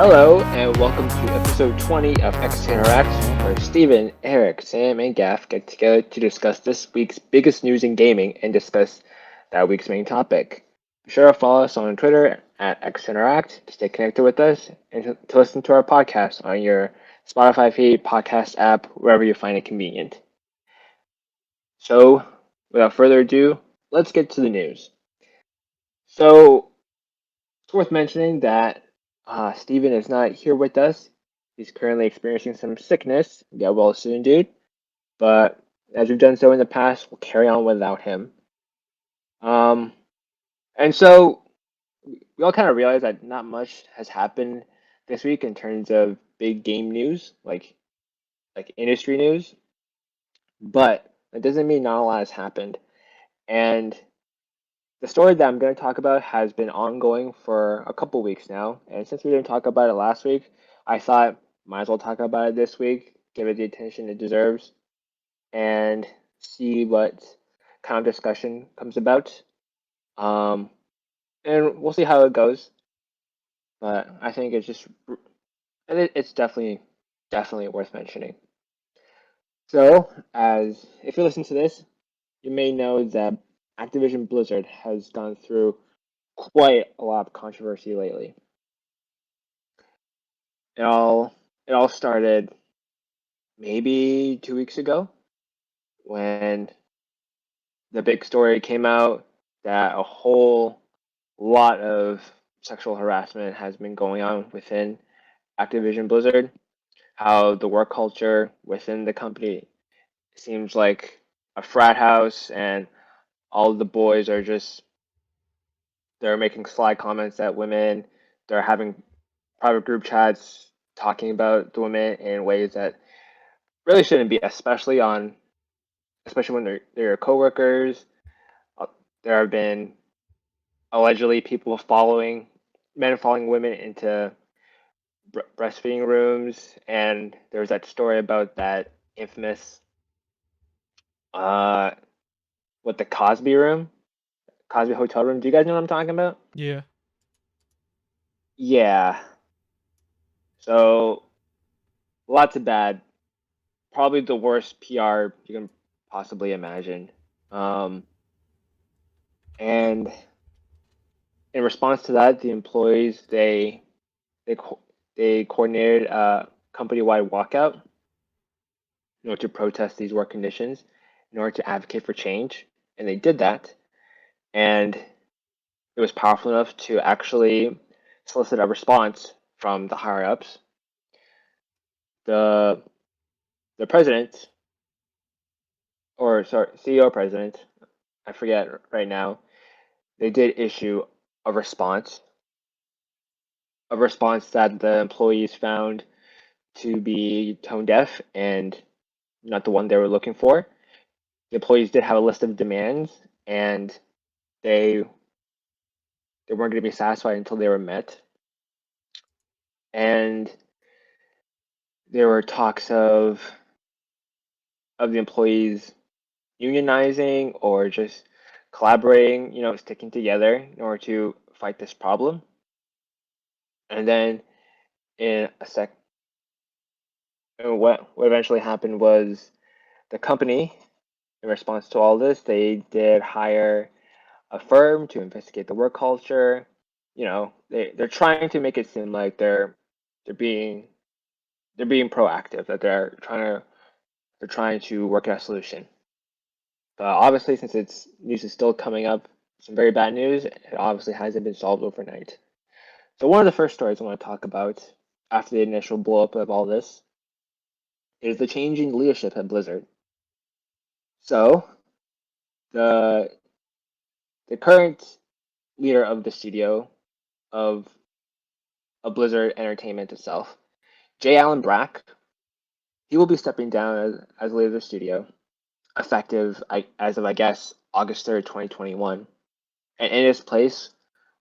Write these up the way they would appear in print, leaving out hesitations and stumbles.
Hello, and welcome to episode 20 of X Interact, where Steven, Eric, Sam, and Gaff get together to discuss this week's biggest news in gaming and discuss that week's main topic. Be sure to follow us on Twitter at X Interact to stay connected with us and to listen to our podcast on your Spotify feed, podcast app, wherever you find it convenient. So, without further ado, let's get to the news. So, it's worth mentioning that Steven is not here with us. He's currently experiencing some sickness. Get well soon, dude. But as we've done so in the past, we'll carry on without him. Um, and so we all kind of realize that not much has happened this week in terms of big game news, like industry news. But that doesn't mean not a lot has happened. And the story that I'm going to talk about has been ongoing for a couple weeks now, and since we didn't talk about it last week, I thought might as well talk about it this week, give it the attention it deserves, and see what kind of discussion comes about. Um, and we'll see how it goes. But I think it's definitely worth mentioning. So, as if you listen to this, you may know that Activision Blizzard has gone through quite a lot of controversy lately. It all started maybe 2 weeks ago when the big story came out that a whole lot of sexual harassment has been going on within Activision Blizzard. How the work culture within the company seems like a frat house, and all the boys are just they're making sly comments at women. They're having private group chats talking about the women in ways that really shouldn't be, especially when they're your coworkers. Uh, There have been allegedly people following men following women into breastfeeding rooms, and there was that story about that infamous uh what the Cosby hotel room. Do you guys know what I'm talking about? Yeah. Yeah. So lots of bad, probably the worst PR you can possibly imagine. Um, and in response to that, the employees they they coordinated a company-wide walkout in order to protest these work conditions, in order to advocate for change, and they did that. And it was powerful enough to actually solicit a response from the higher ups. The the president, or sorry, CEO president, I forget right now, they did issue a response, a response that the employees found to be tone deaf and not the one they were looking for. The employees did have a list of demands, and they they weren't going to be satisfied until they were met. And there were talks of the employees unionizing or just collaborating, sticking together in order to fight this problem. And then in a sec, what eventually happened was the company, in response to all this, they did hire a firm to investigate the work culture. They're trying to make it seem like they're being they're being proactive, that they're trying to work out a solution. But obviously, since it's news is still coming up, some very bad news, it obviously hasn't been solved overnight. So one of the first stories I want to talk about after the initial blow up of all this is the changing leadership at Blizzard. So the the current leader of the studio of Blizzard Entertainment itself, J. Allen Brack, he will be stepping down as leader of the studio, effective as of I guess August 3rd, 2021. And in his place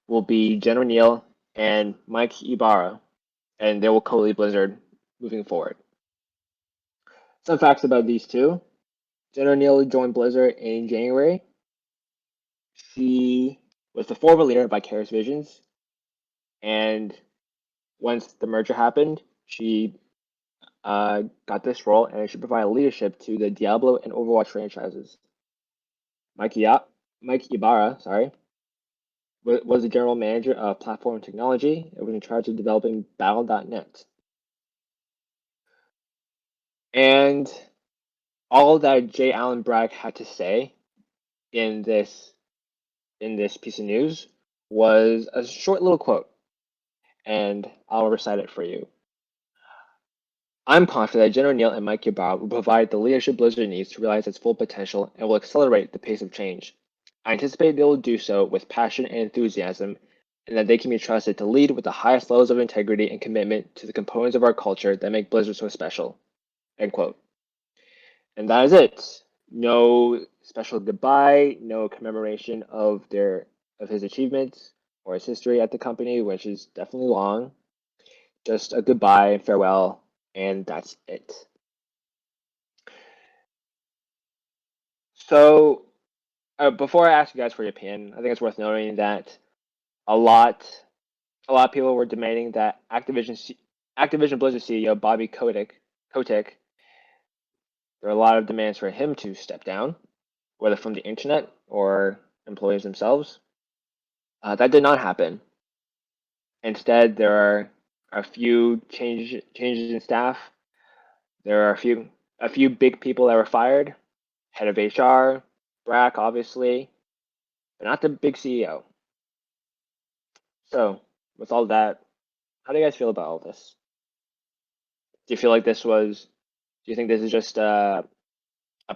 will be Jen O'Neill and Mike Ibarra, and they will co-lead Blizzard moving forward. Some facts about these two. Jen O'Neill joined Blizzard in January. She was the former leader of Vicarious Visions, and Once the merger happened, she got this role, and she provided leadership to the Diablo and Overwatch franchises. Mike, Mike Ibarra, sorry, was the general manager of platform technology and was in charge of developing Battle.net. And all that J. Allen Bragg had to say in this piece of news was a short little quote, and I'll recite it for you. I'm confident that General Neal and Mike Ibarra will provide the leadership Blizzard needs to realize its full potential and will accelerate the pace of change. I anticipate they will do so with passion and enthusiasm, and that they can be trusted to lead with the highest levels of integrity and commitment to the components of our culture that make Blizzard so special. End quote. And that is it. No special goodbye, no commemoration of his achievements or his history at the company, which is definitely long. Just a goodbye and farewell, and that's it. So, before I ask you guys for your opinion, I think it's worth noting that a lot of people were demanding that Activision Blizzard CEO Bobby Kotick, there are a lot of demands for him to step down, whether from the internet or employees themselves. That did not happen. Instead, there are a few changes in staff. There are a few big people that were fired. Head of HR, Brack, obviously, but not the big CEO. So, with all that, how do you guys feel about all this? Do you feel like this was? Do you think this is just a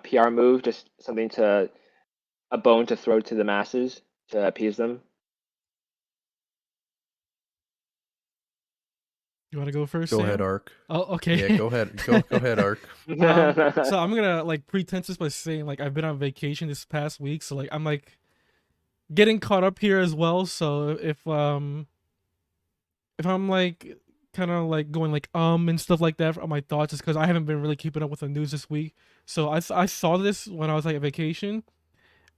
PR move, just something a bone to throw to the masses to appease them? You want to go first, Go Sam? ahead, Ark. Oh, okay. Yeah, go ahead. Go ahead, Ark. So I'm gonna like pretense this by saying like I've been on vacation this past week, so like I'm like getting caught up here as well. So if I'm like kind of like going like and stuff like that on my thoughts, is because I haven't been really keeping up with the news this week. So I saw this when I was like on vacation,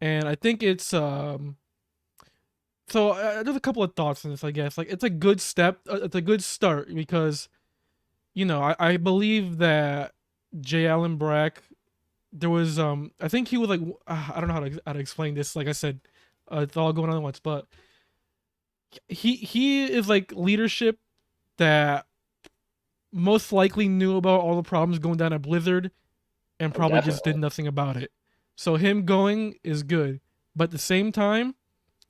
and I think it's so there's a couple of thoughts on this. I guess like it's a good step, it's a good start because I believe that J. Allen Brack, there was I think he was like I don't know how to explain this. Like I said, it's all going on at once, but he is like leadership that most likely knew about all the problems going down at Blizzard and Oh, probably just did definitely. nothing about it. So him going is good, but at the same time,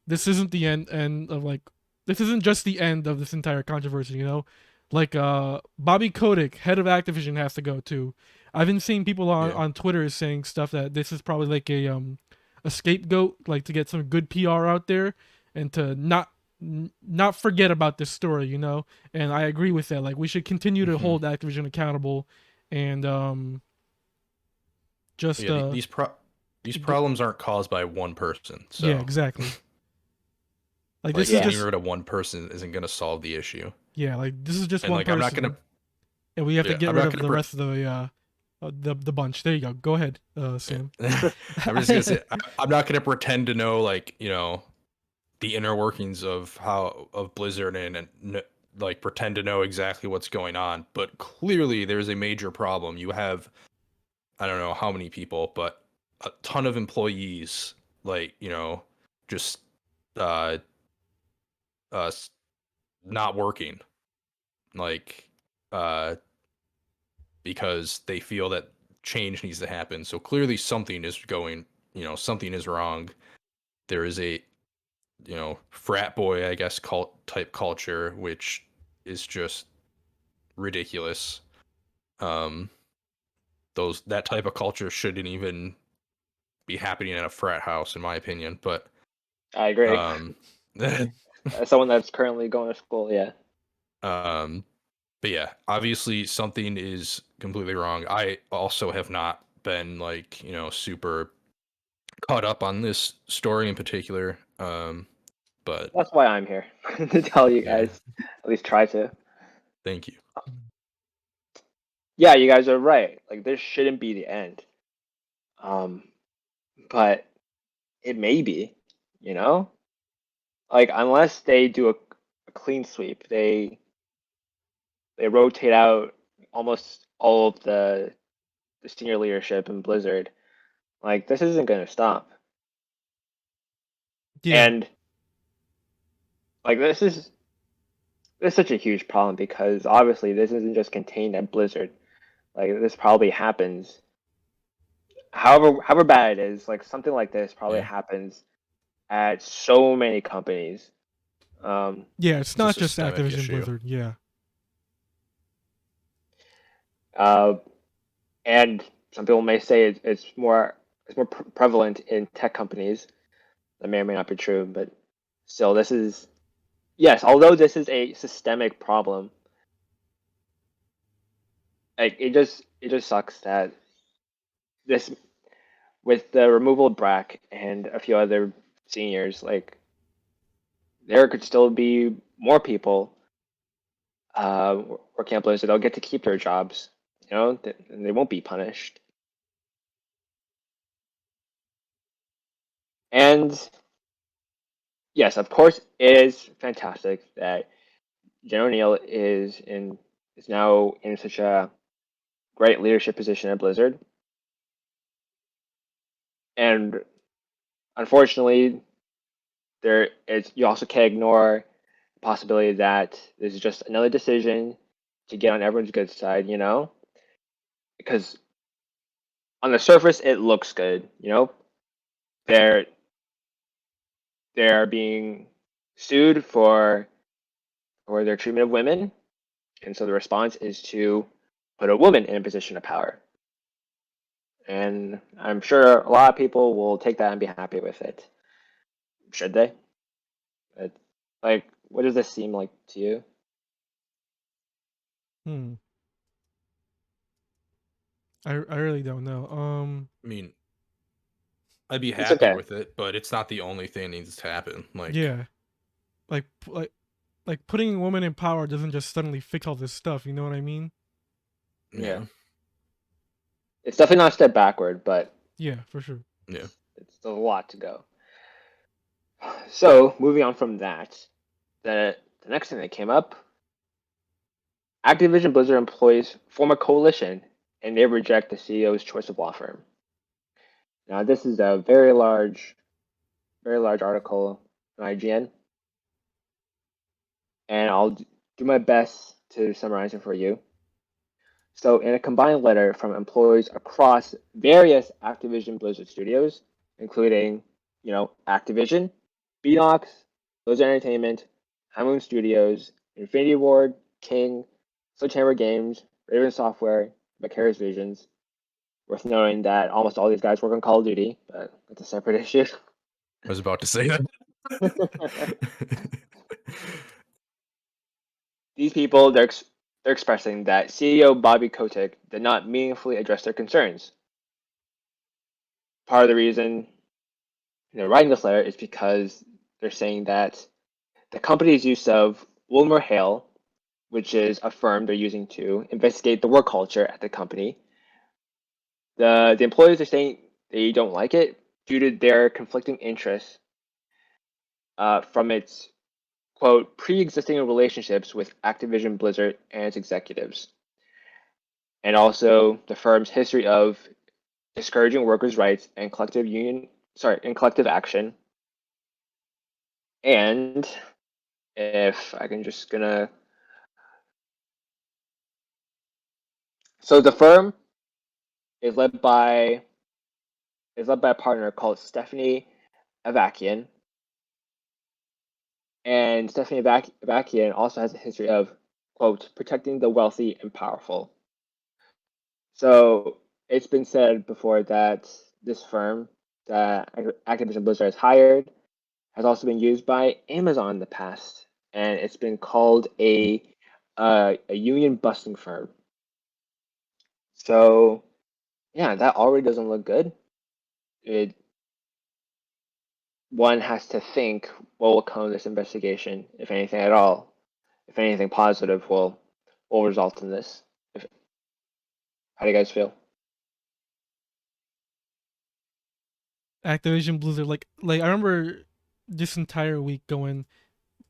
this isn't the end of like this isn't just the end of this entire controversy, like Bobby Kotick, head of Activision, has to go too. I've been seeing people Yeah. on Twitter saying stuff that this is probably like a scapegoat, like to get some good PR out there and to not forget about this story. And I agree with that. Like we should continue to hmm hold Activision accountable and just Yeah. These problems aren't caused by one person. yeah, So, exactly. Like this like, is Yeah, getting just rid of one person isn't going to solve the issue. yeah, like this is just And one like, I'm not gonna. person, and we have to Yeah, get I'm rid not of gonna. the rest of the bunch. There you go. Go ahead, Sam. Yeah. I'm just gonna say I'm not gonna pretend to know like the inner workings of Blizzard and like pretend to know exactly what's going on. But clearly, there's a major problem. You have I don't know how many people, but a ton of employees, like, just uh uh not working, like uh because they feel that change needs to happen. So clearly something is wrong. There is a, frat boy, I guess, cult type culture, which is just ridiculous. Um that type of culture shouldn't even be happening in a frat house, in my opinion. But I agree. um As someone that's currently going to school, yeah. um but yeah, obviously something is completely wrong. I also have not been like, super caught up on this story in particular. But That's why I'm here to tell you yeah, guys, at least try to. thank you. Yeah, you guys are right. Like this shouldn't be the end. Um, but it may be, you know? Like unless they do a clean sweep, they rotate out almost all of the senior leadership in Blizzard. Like this isn't going to stop. Yeah. And like this is such a huge problem because obviously this isn't just contained at Blizzard. Like this probably happens. However bad it is, like something like this probably Yeah. happens at so many companies. Yeah, it's It's a not just systemic Activision issue. Blizzard. Yeah. Uh, and some people may say it's more prevalent in tech companies. That may or may not be true, but still, this is yes. Although this is a systemic problem, like it just sucks that this with the removal of Brack and a few other seniors, like there could still be more people working at Blizzard. They'll get to keep their jobs, you know, and they won't be punished. And yes, of course, it is fantastic that Jen O'Neill is now in such a great leadership position at Blizzard. And unfortunately, you also can't ignore the possibility that this is just another decision to get on everyone's good side, you know? Because on the surface it looks good, you know? They're they're being sued for their treatment of women, and so the response is to put a woman in a position of power. And I'm sure a lot of people will take that and be happy with it. Should they? Like, what does this seem like to you? Hmm. I really don't know. I mean, I'd be It's happy okay. with it, but it's not the only thing that needs to happen. Like, Yeah. Like like putting a woman in power doesn't just suddenly fix all this stuff. You know what I mean? Yeah. yeah, It's definitely not a step backward, but Yeah, for sure. yeah. it's still a lot to go. So, moving on from that, the next thing that came up, Activision Blizzard employees form a coalition and they reject the CEO's choice of law firm. Now, this is a very large article on IGN, and I'll do my best to summarize it for you. So, in a combined letter from employees across various Activision Blizzard studios, including, you know, Activision, Beanox, Blizzard Entertainment, High Moon Studios, Infinity Ward, King, Sledgehammer Games, Raven Software, Vicarious Visions. Worth noting that almost all these guys work on Call of Duty, but that's a separate issue. I was about to say that. These people, they're expressing that CEO Bobby Kotick did not meaningfully address their concerns. Part of the reason they're writing this letter is because they're saying that the company's use of Wilmer Hale, which is a firm they're using to investigate the work culture at the company, the employees are saying they don't like it due to their conflicting interests from its quote pre-existing relationships with Activision Blizzard and its executives, and also the firm's history of discouraging workers' rights and collective action. And if I can just gonna so the firm is led by a partner called Stephanie Avakian. And Stephanie Avakian also has a history of, quote, protecting the wealthy and powerful. So it's been said before that this firm that Activision Blizzard has hired has also been used by Amazon in the past, and it's been called a union busting firm. So yeah, that already doesn't look good. It One has to think what will come of this investigation, if anything at all. If anything positive will result in this. How do you guys feel? Activision Blizzard, like I remember this entire week going,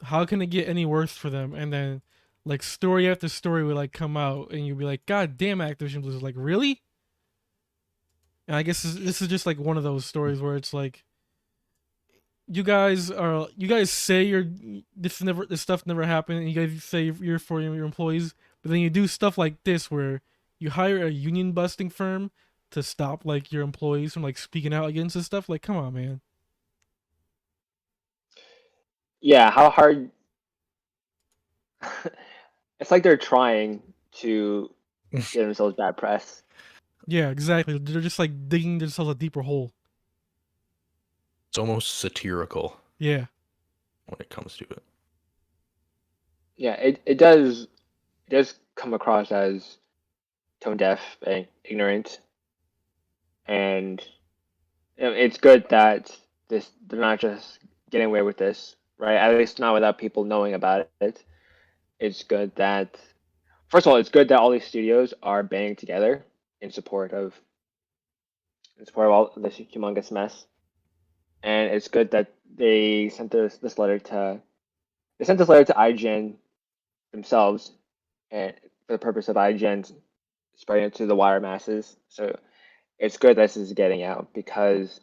how can it get any worse for them? And then like story after story would like come out, and you'd be like, God damn, Activision Blizzard, like really? And I guess this is just like one of those stories where it's like, you guys say this stuff never happened, and you guys say you're for your employees, but then you do stuff like this where you hire a union busting firm to stop like your employees from like speaking out against this stuff. Like, come on, man. Yeah, how hard? It's like they're trying to give themselves bad press. Yeah, exactly. They're just like digging themselves a deeper hole. It's almost satirical Yeah. when it comes to it. Yeah, it does come across as tone deaf and ignorant, and it's good that they're not just getting away with this, right? At least not without people knowing about it. It's good that first of all, it's good that all these studios are banding together in support of all this humongous mess, and it's good that they sent this letter to IGN themselves, and for the purpose of IGN spreading it to the wider masses. So it's good that this is getting out because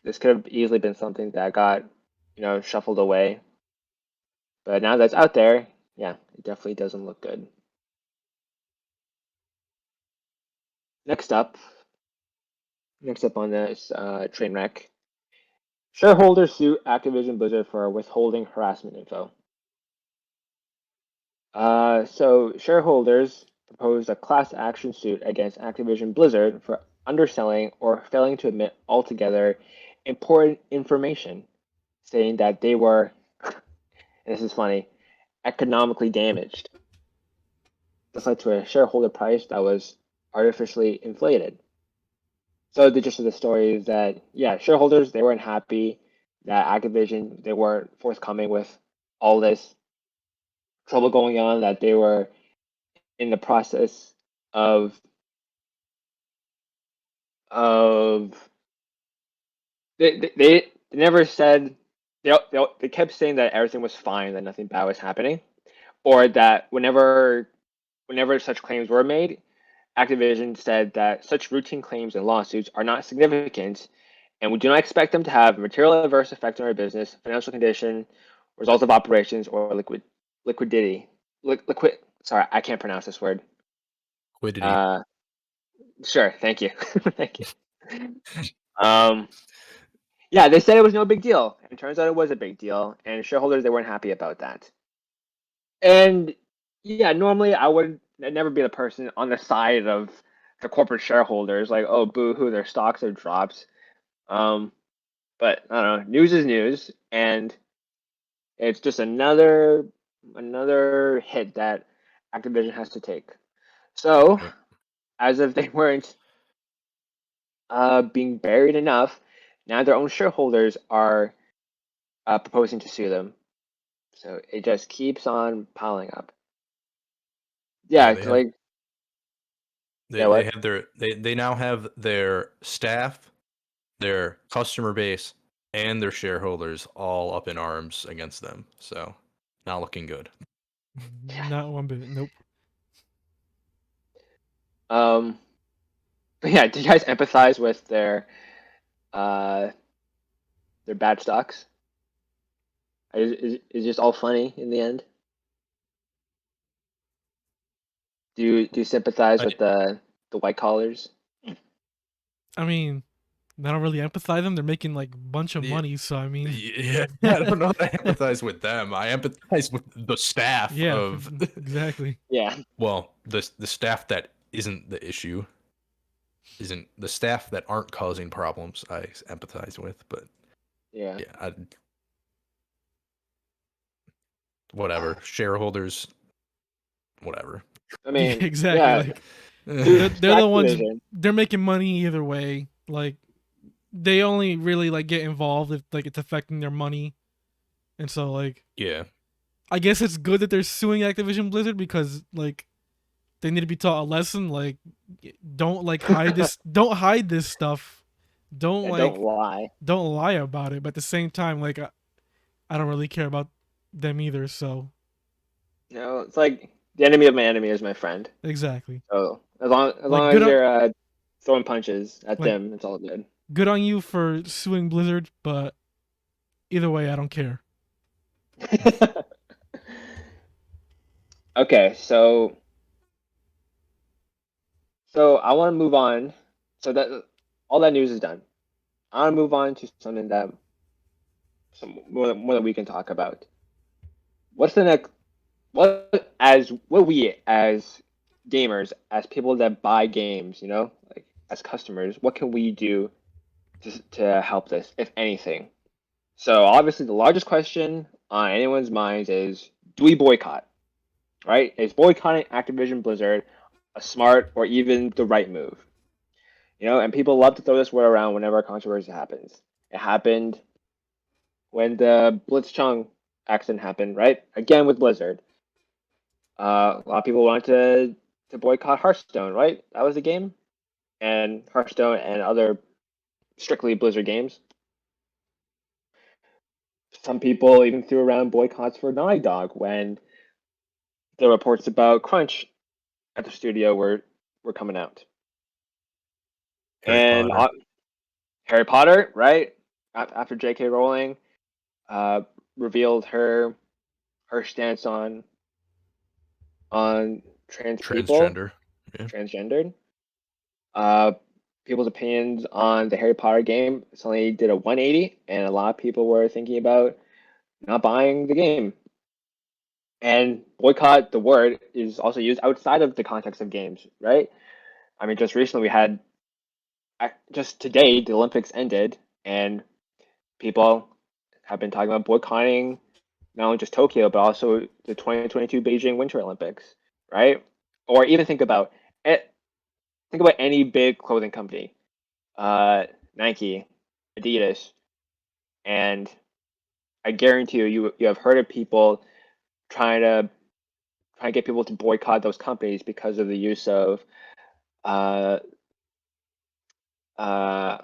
this could have easily been something that got shuffled away. But now that's out there, yeah, it definitely doesn't look good. Next up, on this train wreck, shareholders sue Activision Blizzard for withholding harassment info. So shareholders proposed a class action suit against Activision Blizzard for underselling or failing to admit altogether important information, saying that they were, and this is funny, economically damaged. This led to a shareholder price that was artificially inflated. So the gist of the story is that, yeah, shareholders, they weren't happy that Activision, they weren't forthcoming with all this trouble going on, that they were in the process of of they never said they kept saying that everything was fine, that nothing bad was happening, or that whenever such claims were made, Activision said that such routine claims and lawsuits are not significant, and we do not expect them to have a material adverse effect on our business, financial condition, results of operations, or liquidity. Sorry, I can't pronounce this word. Liquidity. Sure. Thank you. Thank you. Yeah, they said it was no big deal. It turns out it was a big deal, and shareholders, they weren't happy about that. And yeah, normally I would never be the person on the side of the corporate shareholders, like, oh, boo hoo, their stocks have dropped. But I don't know, news is news, and it's just another hit that Activision has to take. So, Yep. as if they weren't being buried enough, now their own shareholders are proposing to sue them. So it just keeps on piling up. Yeah, Yeah, it's like, yeah, they what? have they now have their staff, their customer base, and their shareholders all up in arms against them. So not looking good. Not one bit. Nope. But yeah, do you guys empathize with uh their bad stocks? Is just all funny in the end? Do you sympathize I, with the white collars? I mean, I don't really empathize them. They're making like a bunch of yeah, money, so I mean, yeah, I don't know that I empathize with them. I empathize with the staff yeah, of exactly. Yeah. well, the staff that isn't the issue, isn't the staff that aren't causing problems. I empathize with, but Yeah. yeah, whatever. Shareholders, whatever. I Yeah, mean, exactly. yeah, Like to they're the ones. Activision. They're making money either way. Like they only really like get involved if like it's affecting their money, and so like Yeah, I guess it's good that they're suing Activision Blizzard because like they need to be taught a lesson. Like don't like hide this. Don't hide this stuff. Don't Yeah, don't like lie. don't lie about it. But at the same time, I don't really care about them either. So No, it's like The enemy of my enemy is my friend. Exactly. So as long Like as you're throwing punches at like them, it's all good. good on you for suing Blizzard, but either way, I don't care. Okay, so I want to move on. So that all that news is done. I want to move on to something that some more that we can talk about. What's the next? What we as gamers, as people that buy games, like as customers, what can we do to help this, if anything? So obviously, the largest question on anyone's minds is: do we boycott? Right? Is boycotting Activision Blizzard a smart or even the right move? And people love to throw this word around whenever a controversy happens. It happened when the Blitzchung accident happened, right? Again with Blizzard. A lot of people wanted to boycott Hearthstone, right? That was the game, and Hearthstone and other strictly Blizzard games. Some people even threw around boycotts for Naughty Dog when the reports about crunch at the studio were coming out. And Harry Potter, right? After J.K. Rowling revealed her stance on trans people, Transgender. Yeah. transgendered. People's opinions on the Harry Potter game suddenly did a 180, and a lot of people were thinking about not buying the game. And boycott, the word, is also used outside of the context of games, right? I mean, just recently we had, just today, the Olympics ended, and people have been talking about boycotting not only just Tokyo, but also the 2022 Beijing Winter Olympics, right? Or even think about it. Think about any big clothing company, Nike, Adidas, and I guarantee you have heard of people trying to get people to boycott those companies because of the use of uh, uh,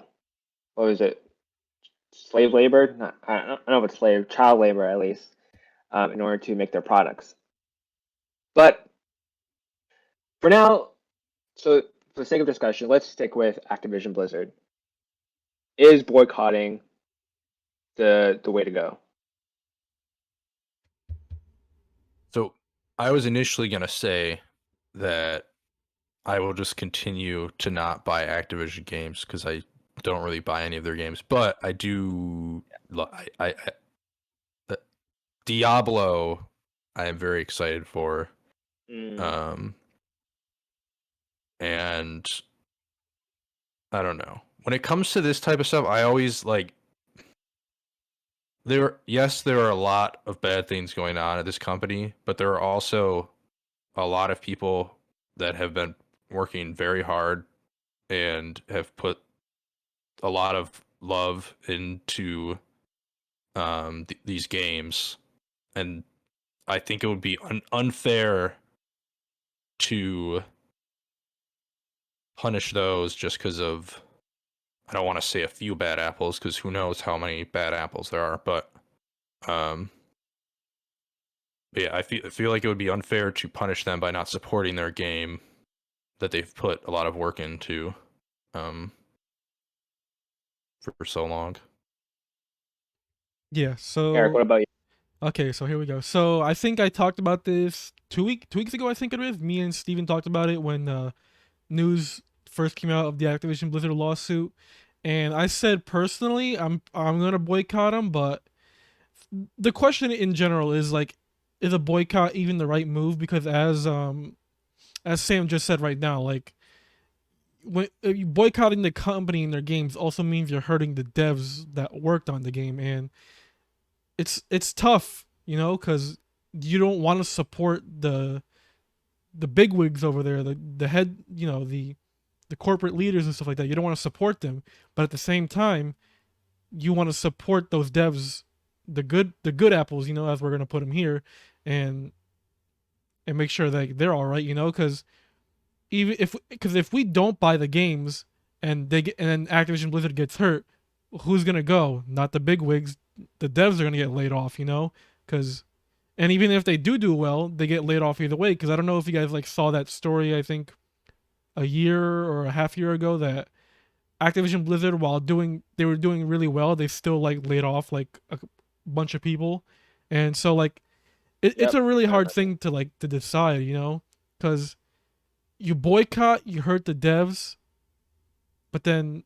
what was it, slave labor? Not, I don't know if it's slave, child labor at least, in order to make their products. But for now, so for the sake of discussion, let's stick with Activision Blizzard. Is boycotting the way to go? So I was initially going to say that I will just continue to not buy Activision games because I don't really buy any of their games, but I do. Diablo, I am very excited for, and I don't know. When it comes to this type of stuff, I always like. There are a lot of bad things going on at this company, but there are also a lot of people that have been working very hard and have put a lot of love into these games, and I think it would be unfair to punish those just because of, I don't want to say a few bad apples because who knows how many bad apples there are, but yeah, I feel like it would be unfair to punish them by not supporting their game that they've put a lot of work into for so long. Yeah. Eric, what So about you? okay, so here we go. So I think I talked about this 2 weeks ago. I think it was me and Steven talked about it when news first came out of the Activision Blizzard lawsuit, and I said personally I'm gonna boycott them, but the question in general is like, is a boycott even the right move? Because as Sam just said right now, like when you boycotting the company and their games also means you're hurting the devs that worked on the game, and it's tough, because you don't want to support the bigwigs over there, the head, the corporate leaders and stuff like that. You don't want to support them, but at the same time, you want to support those devs, the good apples, as we're gonna put them here, and make sure that they're all right, because if we don't buy the games and they get, and then Activision Blizzard gets hurt, who's gonna go? Not the bigwigs. The devs are gonna get laid off, because And even if they do well, they get laid off either way. Because I don't know if you guys like saw that story. I think a year or a half year ago that Activision Blizzard, while they were doing really well, they still like laid off like a bunch of people, and so like it's Yep. a really I hard remember. thing to like to decide, because you boycott, you hurt the devs, but then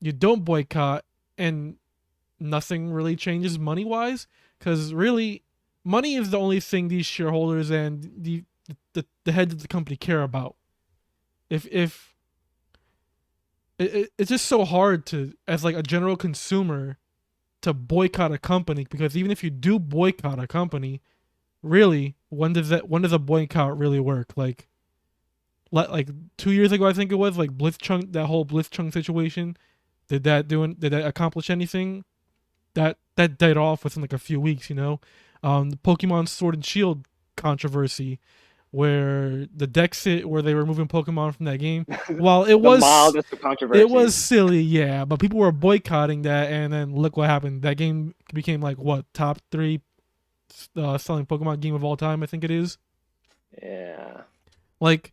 you don't boycott and nothing really changes money wise, because really money is the only thing these shareholders and the heads of the company care about. If it's just so hard to, as like a general consumer, to boycott a company, because even if you do boycott a company, really, when does a boycott really work? Like 2 years ago, I think it was, like Blitzchung, that whole Blitzchung situation. Did that accomplish anything? That died off within like a few weeks. The Pokemon Sword and Shield controversy, where the Dexit, where they were removing Pokemon from that game. While The mildest of it was controversies. silly, yeah, but people were boycotting that, and then look what happened. That game became like what, top three selling Pokemon game of all time, I think it is. Yeah. Like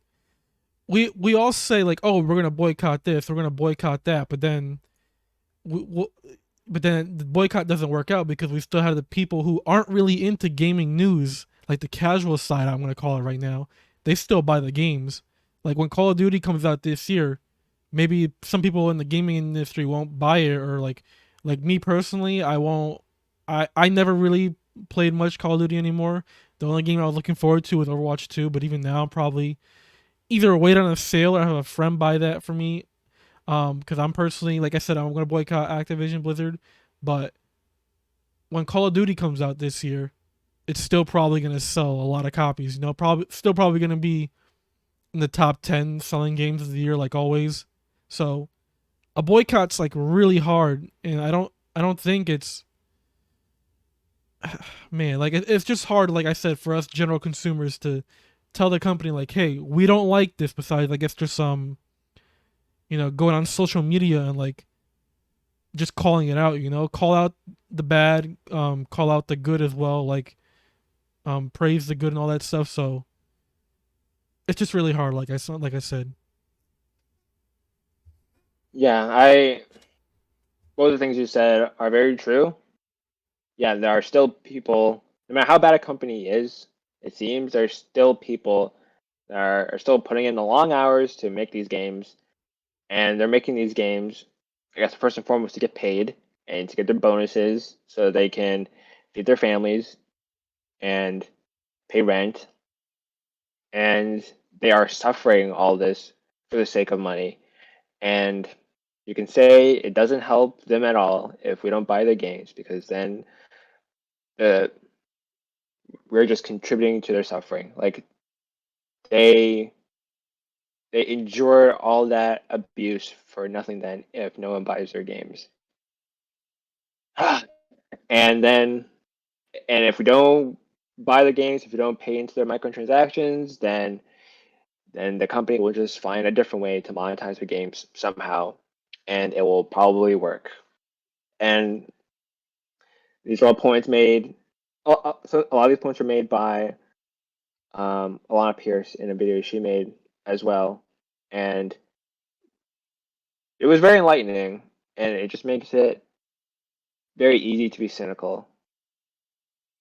we all say like, oh, we're gonna boycott this, we're gonna boycott that, but then we but then the boycott doesn't work out because we still have the people who aren't really into gaming news, like the casual side, I'm gonna call it right now. They still buy the games. Like when Call of Duty comes out this year, maybe some people in the gaming industry won't buy it, or like me personally, I won't. I never really played much Call of Duty anymore. The only game I was looking forward to was Overwatch 2, but even now, probably either wait on a sale or have a friend buy that for me. Because I'm personally, like I said, I'm gonna boycott Activision Blizzard, but when Call of Duty comes out this year, it's still probably gonna sell a lot of copies. Probably gonna be in the top 10 selling games of the year, like always. So a boycott's like really hard, and I don't think it's man, like it's just hard, like I said, for us general consumers to tell the company like, hey, we don't like this. Besides, I guess there's some, going on social media and like just calling it out. Call out the bad, call out the good as well, like praise the good and all that stuff. So it's just really hard, like I said. Yeah, both of the things you said are very true. Yeah, there are still people, no matter how bad a company is, it seems there's still people that are still putting in the long hours to make these games, and they're making these games, I guess, first and foremost to get paid and to get their bonuses so they can feed their families and pay rent, and they are suffering all this for the sake of money. And you can say it doesn't help them at all if we don't buy the games, because then the we're just contributing to their suffering. Like they they endure all that abuse for nothing then if no one buys their games. And then and if we don't buy the games, if we don't pay into their microtransactions, then the company will just find a different way to monetize the games somehow, and it will probably work. And these are all points made. So a lot of these points were made by Alana Pierce in a video she made as well, and it was very enlightening. And it just makes it very easy to be cynical.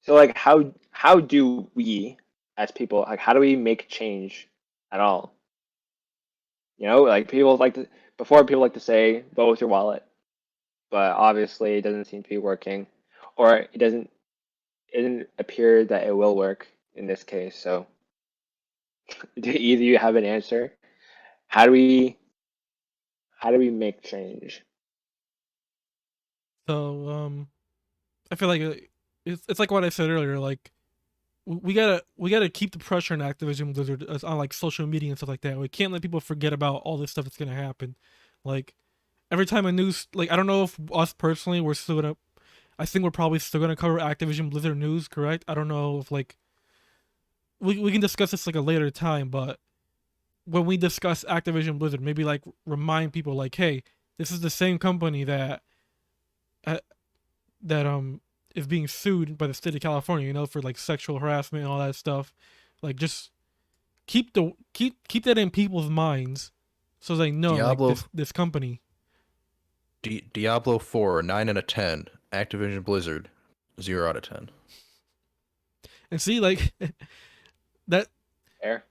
So, like, how do we, as people, like, how do we make change at all? Like people like to before people like to say vote with your wallet, but obviously it doesn't seem to be working, or it doesn't appear that it will work in this case. So, do either you have an answer? How do we how do we make change? So I feel like it's like what I said earlier. Like we gotta keep the pressure on Activision Blizzard, on like social media and stuff like that. We can't let people forget about all this stuff that's gonna happen. Like every time a news, like I don't know if us personally we're still gonna. I think we're probably still gonna cover Activision Blizzard news, correct? I don't know if like we can discuss this like a later time, but when we discuss Activision Blizzard, maybe like remind people like, hey, this is the same company that uh, that is being sued by the state of California, for like sexual harassment and all that stuff. Like just keep that in people's minds so they know like Diablo this company. Diablo 4, 9 out of 10. Activision Blizzard, 0 out of 10. And see like that Fair.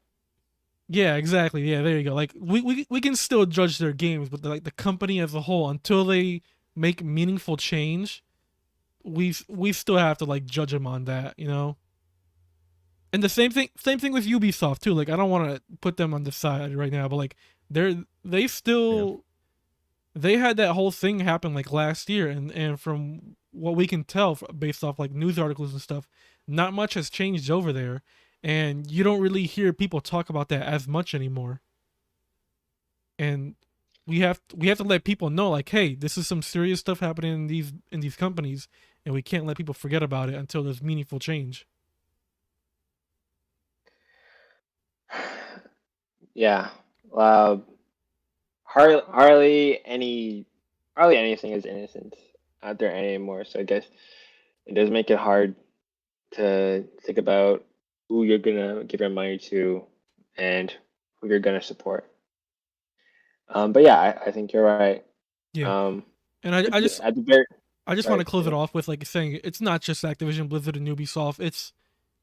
yeah, exactly. Yeah, there you go. Like we can still judge their games, but like the company as a whole, until they make meaningful change, we still have to like judge them on that. And the same thing with Ubisoft too. Like I don't want to put them on the side right now, but like they still they had that whole thing happen like last year, and from what we can tell based off like news articles and stuff, not much has changed over there, and you don't really hear people talk about that as much anymore. And we have to let people know like, hey, this is some serious stuff happening in these companies, and we can't let people forget about it until there's meaningful change. Yeah. Uh, hardly anything is innocent out there anymore. So I guess it does make it hard to think about who you're gonna give your money to and who you're gonna support. But yeah, I think you're right. Yeah, Um, and I just at the very I just want sorry, to close it off with like saying it's not just Activision, Blizzard, and Ubisoft. It's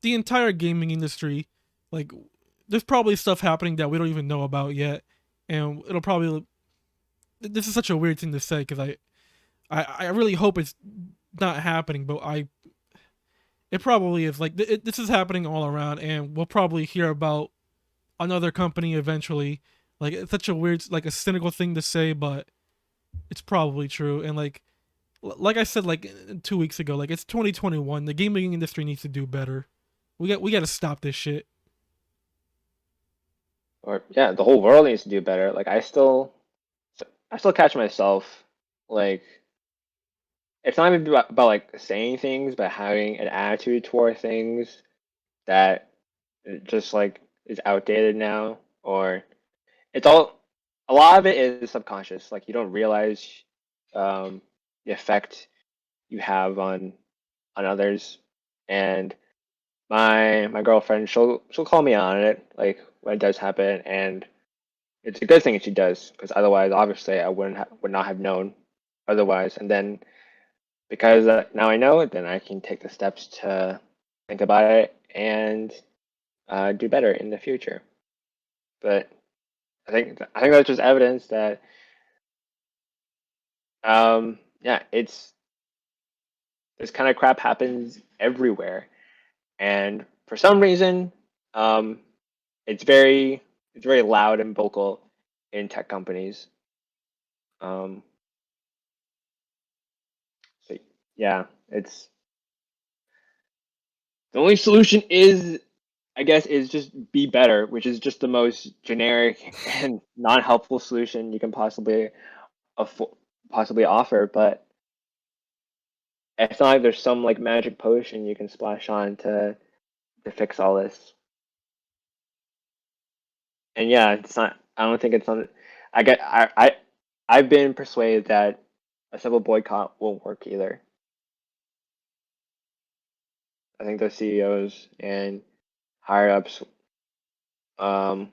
the entire gaming industry. Like, there's probably stuff happening that we don't even know about yet, and it'll probably. This is such a weird thing to say because I really hope it's not happening, but it probably is. Like, this is happening all around, and we'll probably hear about another company eventually. Like, it's such a weird, like a cynical thing to say, but it's probably true. And like I said, like 2 weeks ago, like it's 2021. The gaming industry needs to do better. We got to stop this shit. or yeah, the whole world needs to do better. Like I still catch myself like it's not even about like saying things, but having an attitude toward things that just like is outdated now, or it's all a lot of it is subconscious. Like you don't realize the effect you have on others. And my girlfriend, she'll call me on it, like when it does happen, and it's a good thing that she does, because otherwise, obviously, would not have known otherwise. And then because now I know it, then I can take the steps to think about it and do better in the future. But I think that's just evidence that yeah, it's this kind of crap happens everywhere, and for some reason, um, it's very it's very loud and vocal in tech companies. Um, so yeah, it's the only solution is, I guess, is just be better, which is just the most generic and non-helpful solution you can possibly offer. But it's not like there's some like magic potion you can splash on to fix all this. And yeah, it's not. I don't think it's on. I get. I've been persuaded that a civil boycott won't work either. I think the CEOs and higher ups um,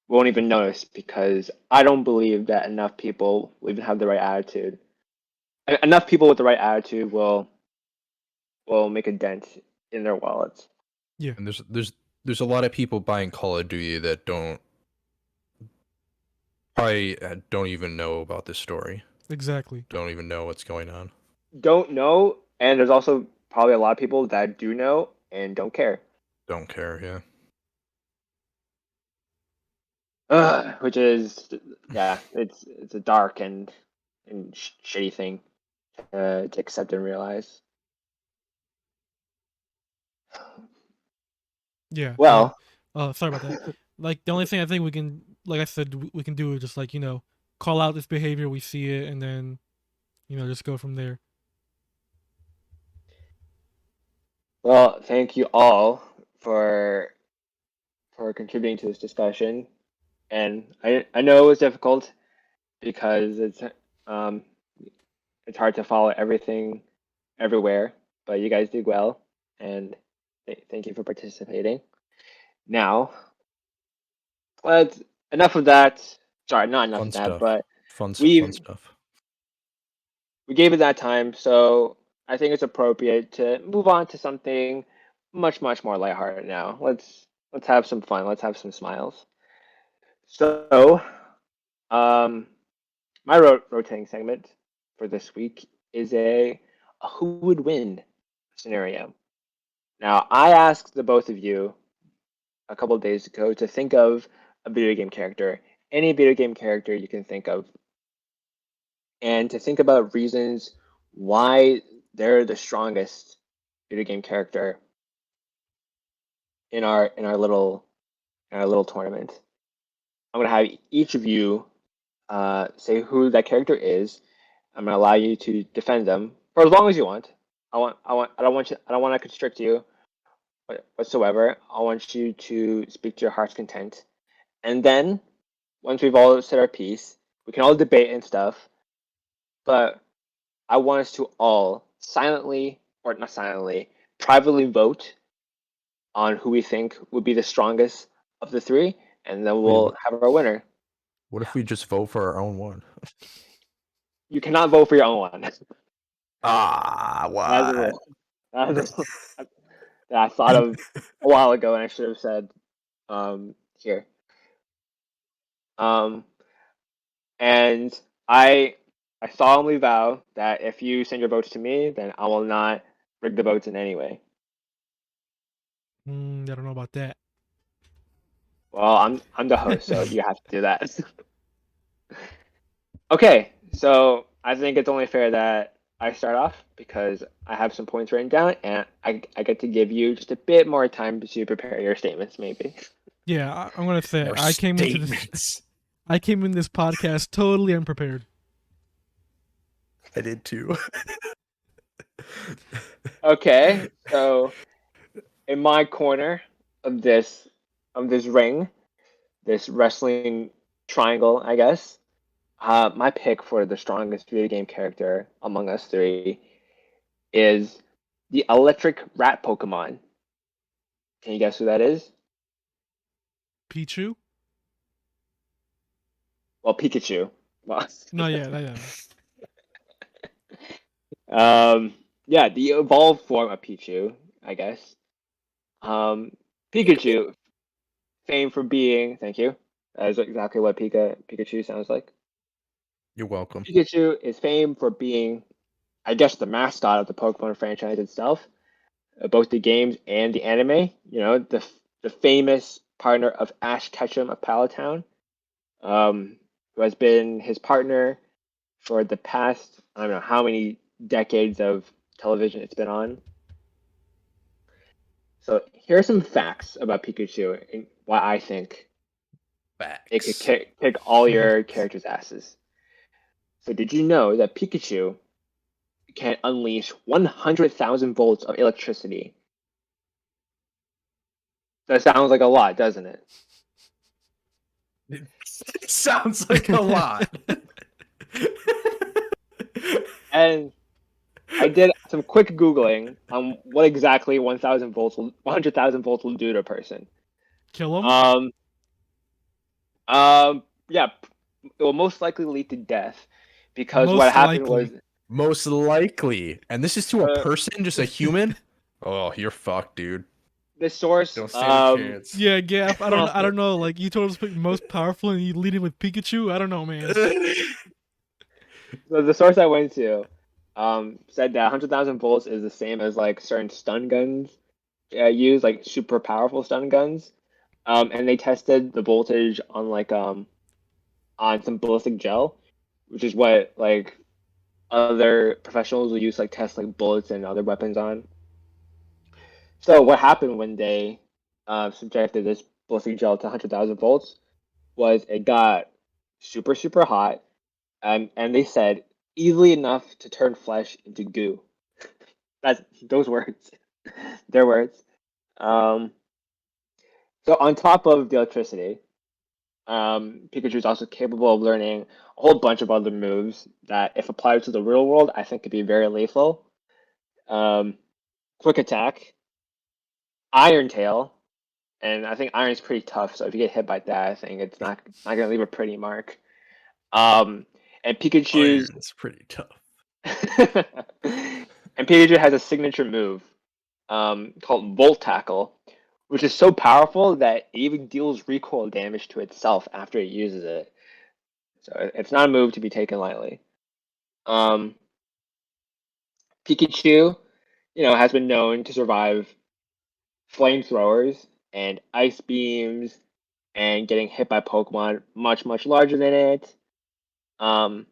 won't even notice, because I don't believe that enough people will even have the right attitude. Enough people with the right attitude will make a dent in their wallets. Yeah, And there's a lot of people buying Call of Duty that probably don't even know about this story. exactly. Don't even know what's going on. Don't know, and there's also probably a lot of people that do know and don't care. Don't care. Yeah. Which is, yeah, it's a dark and shitty thing to accept and realize. Yeah. Well, Sorry about that. Like the only thing I think we can, like I said, we can do is just like call out this behavior, we see it, and then just go from there. well, thank you all for contributing to this discussion, and I know it was difficult because um it's hard to follow everywhere, but you guys did well, and thank you for participating. Now, let's enough of that. Sorry, not enough Fun of that, stuff. but Fun we stuff. we gave it that time, so I think it's appropriate to move on to something much more lighthearted now. Let's have some fun. Let's have some smiles. So, um, my rotating segment for this week is a who would win scenario. Now, I asked the both of you a couple of days ago to think of a video game character, any video game character you can think of, and to think about reasons why they're the strongest video game character in our little tournament. I'm gonna have each of you say who that character is. I'm gonna allow you to defend them for as long as you want. I don't want to constrict you whatsoever. I want you to speak to your heart's content. And then once we've all said our piece, we can all debate and stuff. But I want us to all silently, or not silently, privately vote on who we think would be the strongest of the three, and then we'll have our winner. What if we just vote for our own one? You cannot vote for your own one. Ah, That's a why? rule. That's a rule that I thought of a while ago, and I should have said here. And I solemnly vow that if you send your votes to me, then I will not rig the votes in any way. I don't know about that. Well, I'm the host, so you have to do that. Okay, so I think it's only fair that I start off because I have some points written down, and I get to give you just a bit more time to prepare your statements, maybe. Yeah, I'm gonna say Our I came into statements. this podcast totally unprepared. I did too. Okay, so in my corner of this ring, this wrestling triangle, I guess, my pick for the strongest video game character among us three is the electric rat Pokemon. Can you guess who that is? Pichu? Well, Pikachu. Well, No, yeah. yeah, the evolved form of Pichu, I guess. Pikachu, famed for being, thank you. That is exactly what Pikachu sounds like. You're welcome. Pikachu is famed for being, I guess, the mascot of the Pokemon franchise itself, both the games and the anime. You know, the famous partner of Ash Ketchum of Palatown, who has been his partner for the past, I don't know how many decades of television it's been on. So here are some facts about Pikachu and why I think it could Facts. kick all your characters' asses. So did you know that Pikachu can unleash 100,000 volts of electricity? That sounds like a lot, doesn't it? It sounds like a lot. And I did some quick Googling on what exactly 1,000 volts, 100,000 volts will do to a person. Kill him? Yeah, it will most likely lead to death because what Most happened likely. was Most likely. And this is to a person, just a human? Oh, you're fucked, dude. the source. Don't stand a chance. Yeah, Gaff. I don't know. Like you told us to pick most powerful, and you leading with Pikachu. I don't know, man. So the source I went to said that 100,000 volts is the same as like certain stun guns use, like super powerful stun guns. And they tested the voltage on on some ballistic gel, which is what like other professionals will use like test like bullets and other weapons on. So what happened when they subjected this ballistic gel to 100,000 volts was it got super hot, and they said easily enough to turn flesh into goo. That's those words, their words. So on top of the electricity, Pikachu is also capable of learning a whole bunch of other moves that, if applied to the real world, I think could be very lethal. Quick Attack, Iron Tail, and I think Iron's pretty tough. So if you get hit by that, I think it's not gonna leave a pretty mark. And Pikachu's Iron's pretty tough. and Pikachu has a signature move called Volt Tackle, which is so powerful that it even deals recoil damage to itself after it uses it. So it's not a move to be taken lightly. Pikachu, has been known to survive flamethrowers and ice beams and getting hit by Pokemon much, much larger than it. And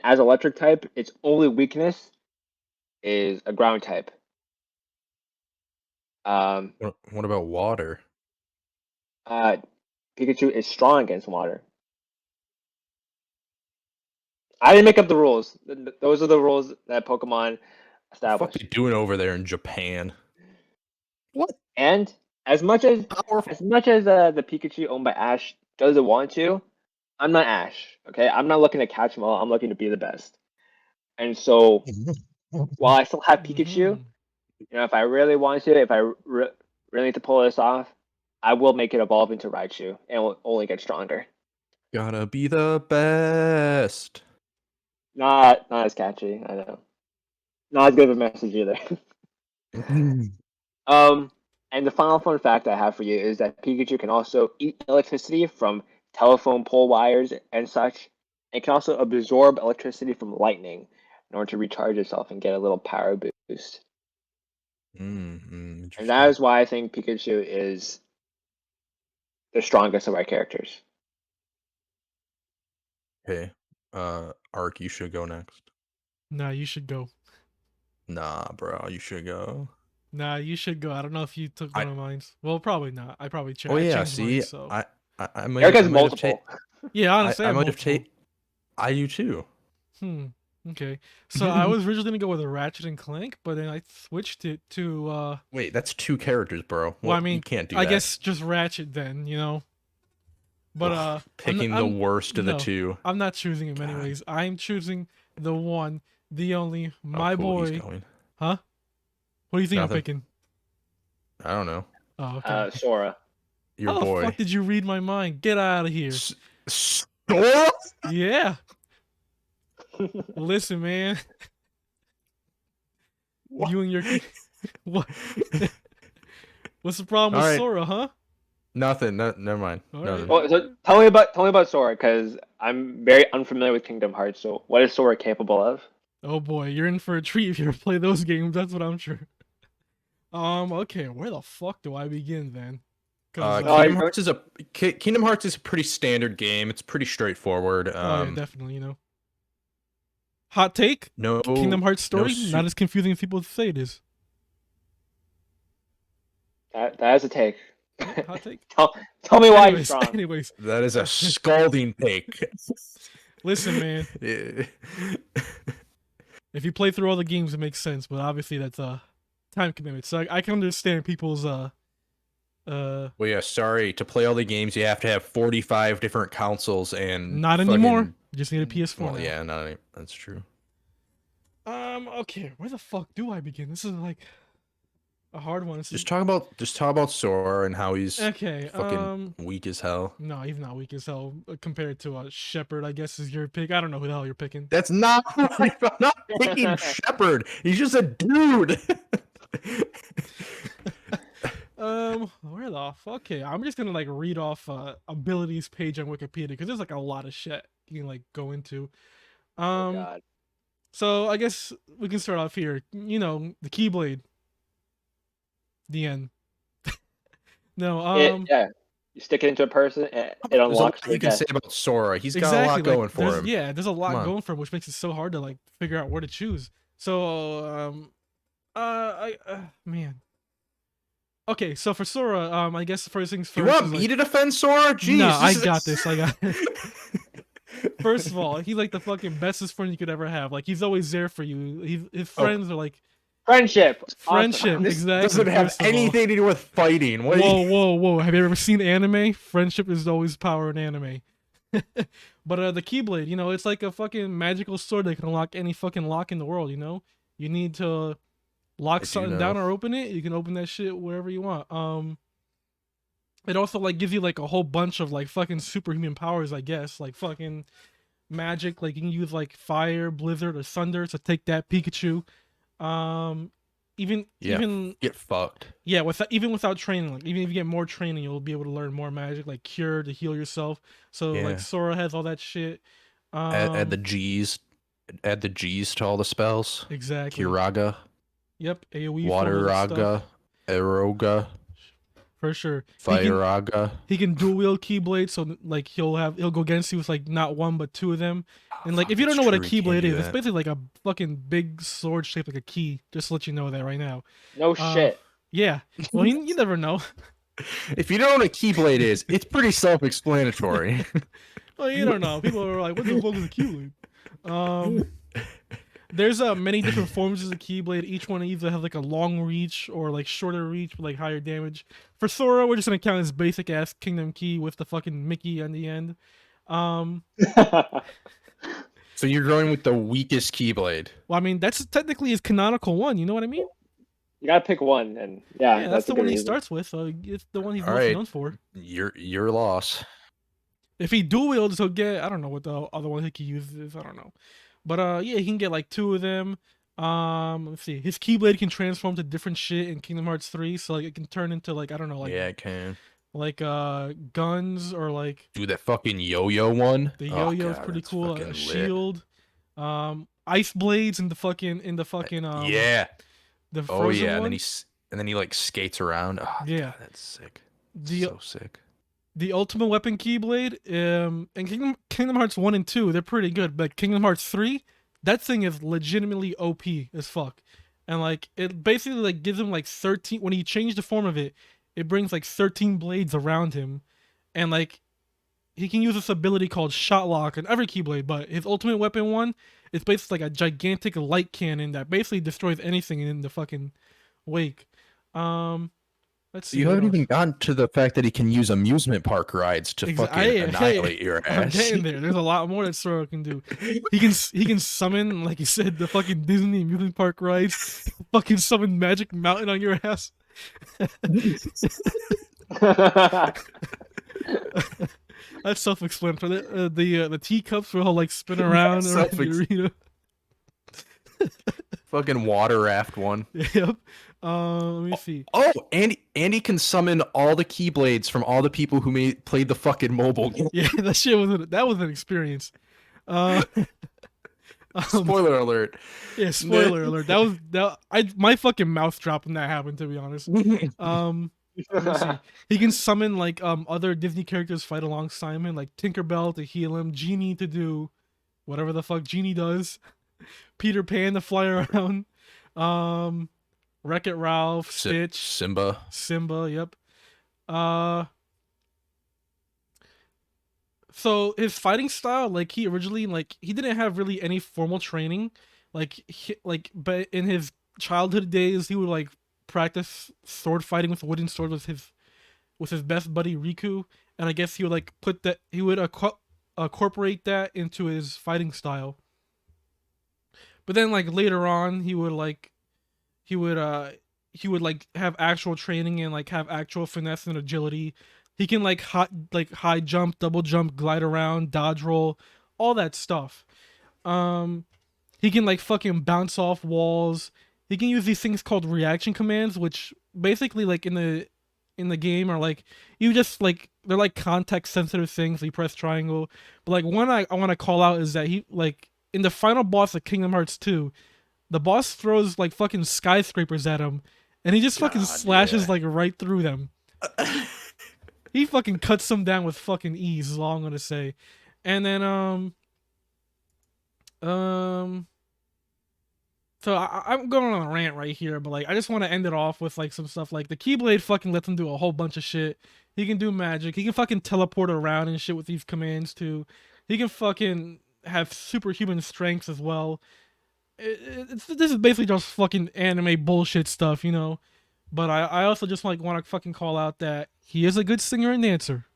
as electric type, its only weakness is a ground type. What about water? Pikachu is strong against water. I didn't make up the rules. Those are the rules that Pokemon What the established. fuck are you doing over there in Japan? What? And as much as Powerful. the Pikachu owned by Ash doesn't want to, I'm not Ash. Okay, I'm not looking to catch them all. I'm looking to be the best. And so, while I still have Pikachu, if I really want to, if I really need to pull this off, I will make it evolve into Raichu, and it will only get stronger. Gotta be the best. Not as catchy, I know. Not as good of a message either. And the final fun fact I have for you is that Pikachu can also eat electricity from telephone pole wires and such, and can also absorb electricity from lightning in order to recharge itself and get a little power boost. And that is why I think Pikachu is the strongest of our characters. Okay. Ark, you should go next. Nah, you should go. Nah, bro, you should go. Nah, you should go. I don't know if you took one of mine. Well, probably not. I probably Oh yeah, changed see, mine, so. I might. Eric has I might have multiple. Yeah, honestly, I have might have multiple. I do too. Okay. So I was originally gonna go with a Ratchet and Clank, but then I switched it to Wait, that's 2 characters, bro. well, I You mean, can't do I that. guess just Ratchet then, But Ugh, picking the worst of the 2. I'm not choosing him anyways. I'm choosing the one, the only, my cool, boy. he's going. Huh? What do you think Nothing. I'm picking? I don't know. Oh, okay. Sora. Your How boy. the fuck did you read my mind? Get out of here. Sora? Yeah. Listen, man. What? You and your what? What's the problem with Alright. Sora, huh? Nothing. Never mind. Alright. Nothing. Well, so tell me about Sora, because I'm very unfamiliar with Kingdom Hearts. So what is Sora capable of? Oh boy, you're in for a treat if you ever play those games. That's what I'm sure. Okay, where the fuck do I begin then? Kingdom Hearts is a pretty standard game. It's pretty straightforward. Oh yeah, definitely. Hot take. No. Kingdom Hearts story not as confusing as people say it is. That is a take. Yeah, hot take. Tell me why you're strong. Anyways, that is a scalding take. Listen, man. If you play through all the games, it makes sense, but obviously that's a time commitment. So I can understand people's Well, yeah. Sorry, to play all the games, you have to have 45 different consoles and. Not anymore. You just need a PS4. Well, now. yeah, not any, that's true. Okay, where the fuck do I begin? This is like a hard one. Just talk about Sora and how he's okay. fucking weak as hell. No, he's not weak as hell compared to Shepard. I guess is your pick. I don't know who the hell you're picking. That's not. I'm not picking Shepard. He's just a dude. Where the fuck? Okay, I'm just gonna like read off abilities page on Wikipedia because there's like a lot of shit you can like go into. Oh, God. So I guess we can start off here. The Keyblade. The end. No, yeah. You stick it into a person, and it unlocks. You can say about Sora. He's got a lot going for him. Yeah, there's a lot going for him, which makes it so hard to like figure out where to choose. So, man. Okay, so for Sora, I guess the first things first. You want me to defend Sora? Jeez, no, I got this. First of all, he's like the fucking bestest friend you could ever have. Like he's always there for you. His friends are like friendship. Friendship, this exactly. Doesn't have anything to do with fighting. What whoa! Have you ever seen anime? Friendship is always power in anime. But the Keyblade, it's like a fucking magical sword that can unlock any fucking lock in the world. You need to lock do something know. down or open it, you can open that shit wherever you want. It also like gives you like a whole bunch of like fucking superhuman powers, I guess, like fucking magic. Like you can use like fire, blizzard, or thunder to take that Pikachu. Um, even Get fucked. yeah, even without training, like even if you get more training, you'll be able to learn more magic, like cure to heal yourself. So like Yeah. Sora has all that shit. Add the G's. Add the G's to all the spells. Exactly. Kiraga, Yep, AoE for all that stuff. Wateraga, Eroga, For sure. Fireraga. He can dual wield Keyblade, so like he'll go against you with like not one but two of them. And like if you don't know what a Keyblade is, it's basically like a fucking big sword shaped like a key. Just to let you know that right now. No shit. Yeah. Well, you never know. If you don't know what a Keyblade is, it's pretty self-explanatory. Well, you don't know. People are like, "What the fuck is a Keyblade?" There's many different forms of the Keyblade. Each one either has like a long reach or like shorter reach with like higher damage. For Sora, we're just gonna count his basic ass Kingdom Key with the fucking Mickey on the end. So you're going with the weakest Keyblade. Well, I mean that's technically his canonical one. You know what I mean? You gotta pick one, and yeah, That's the one he reason. starts with. So it's the one he's All most right. known for. Your loss. If he dual wields, he'll get, I don't know what the other one he can use is. I don't know. But yeah, he can get like two of them. Let's see. His Keyblade can transform to different shit in Kingdom Hearts 3, so like it can turn into like, I don't know, like Yeah, it can. like guns or like Do that fucking yo-yo one. the yo-yo is pretty cool. A shield. Ice blades in the fucking yeah. the Oh frozen yeah, one. and then he like skates around. Oh, Yeah. God, that's sick. The So sick. the ultimate weapon Keyblade, and Kingdom Hearts 1 and 2, they're pretty good, but Kingdom Hearts 3, that thing is legitimately OP as fuck. And like it basically like gives him like 13 when he changed the form of it, it brings like 13 blades around him. And like he can use this ability called Shot Lock on every Keyblade, but his ultimate weapon one is basically like a gigantic light cannon that basically destroys anything in the fucking wake. Let's see. You what haven't else. even gotten to the fact that he can use amusement park rides to fucking annihilate your ass. I'm getting there. There's a lot more that Sora can do. He can summon, like you said, the fucking Disney amusement park rides. Fucking summon Magic Mountain on your ass. That's self-explanatory. The teacups will like spin around around the arena. Fucking water raft one. Yep. Let me see. Oh, Andy can summon all the Keyblades from all the people who played the fucking mobile game. Yeah, that shit was an experience. Spoiler alert. Yeah, spoiler alert. My fucking mouth dropped when that happened, to be honest. Let me see. He can summon like other Disney characters fight alongside him, like Tinkerbell to heal him, Genie to do whatever the fuck Genie does, Peter Pan to fly around, Wreck-It Ralph, Stitch, Simba, yep. So his fighting style, like he originally, like he didn't have really any formal training, but in his childhood days, he would like practice sword fighting with a wooden sword with his best buddy Riku, and I guess he would like incorporate that into his fighting style. But then like later on, he would have actual training and like have actual finesse and agility. He can like high jump, double jump, glide around, dodge roll, all that stuff. He can like fucking bounce off walls. He can use these things called reaction commands, which basically like in the game are like you just like they're like context sensitive things. You press triangle. But like one I want to call out is that he like in the final boss of Kingdom Hearts 2, the boss throws like fucking skyscrapers at him, and he just fucking slashes like right through them. He fucking cuts them down with fucking ease, is all I'm gonna say. And then so I'm going on a rant right here, but like I just want to end it off with like some stuff like the Keyblade fucking lets him do a whole bunch of shit. He can do magic. He can fucking teleport around and shit with these commands too. He can fucking have superhuman strength as well. This is basically just fucking anime bullshit stuff, you know. But I also just like want to fucking call out that he is a good singer and dancer.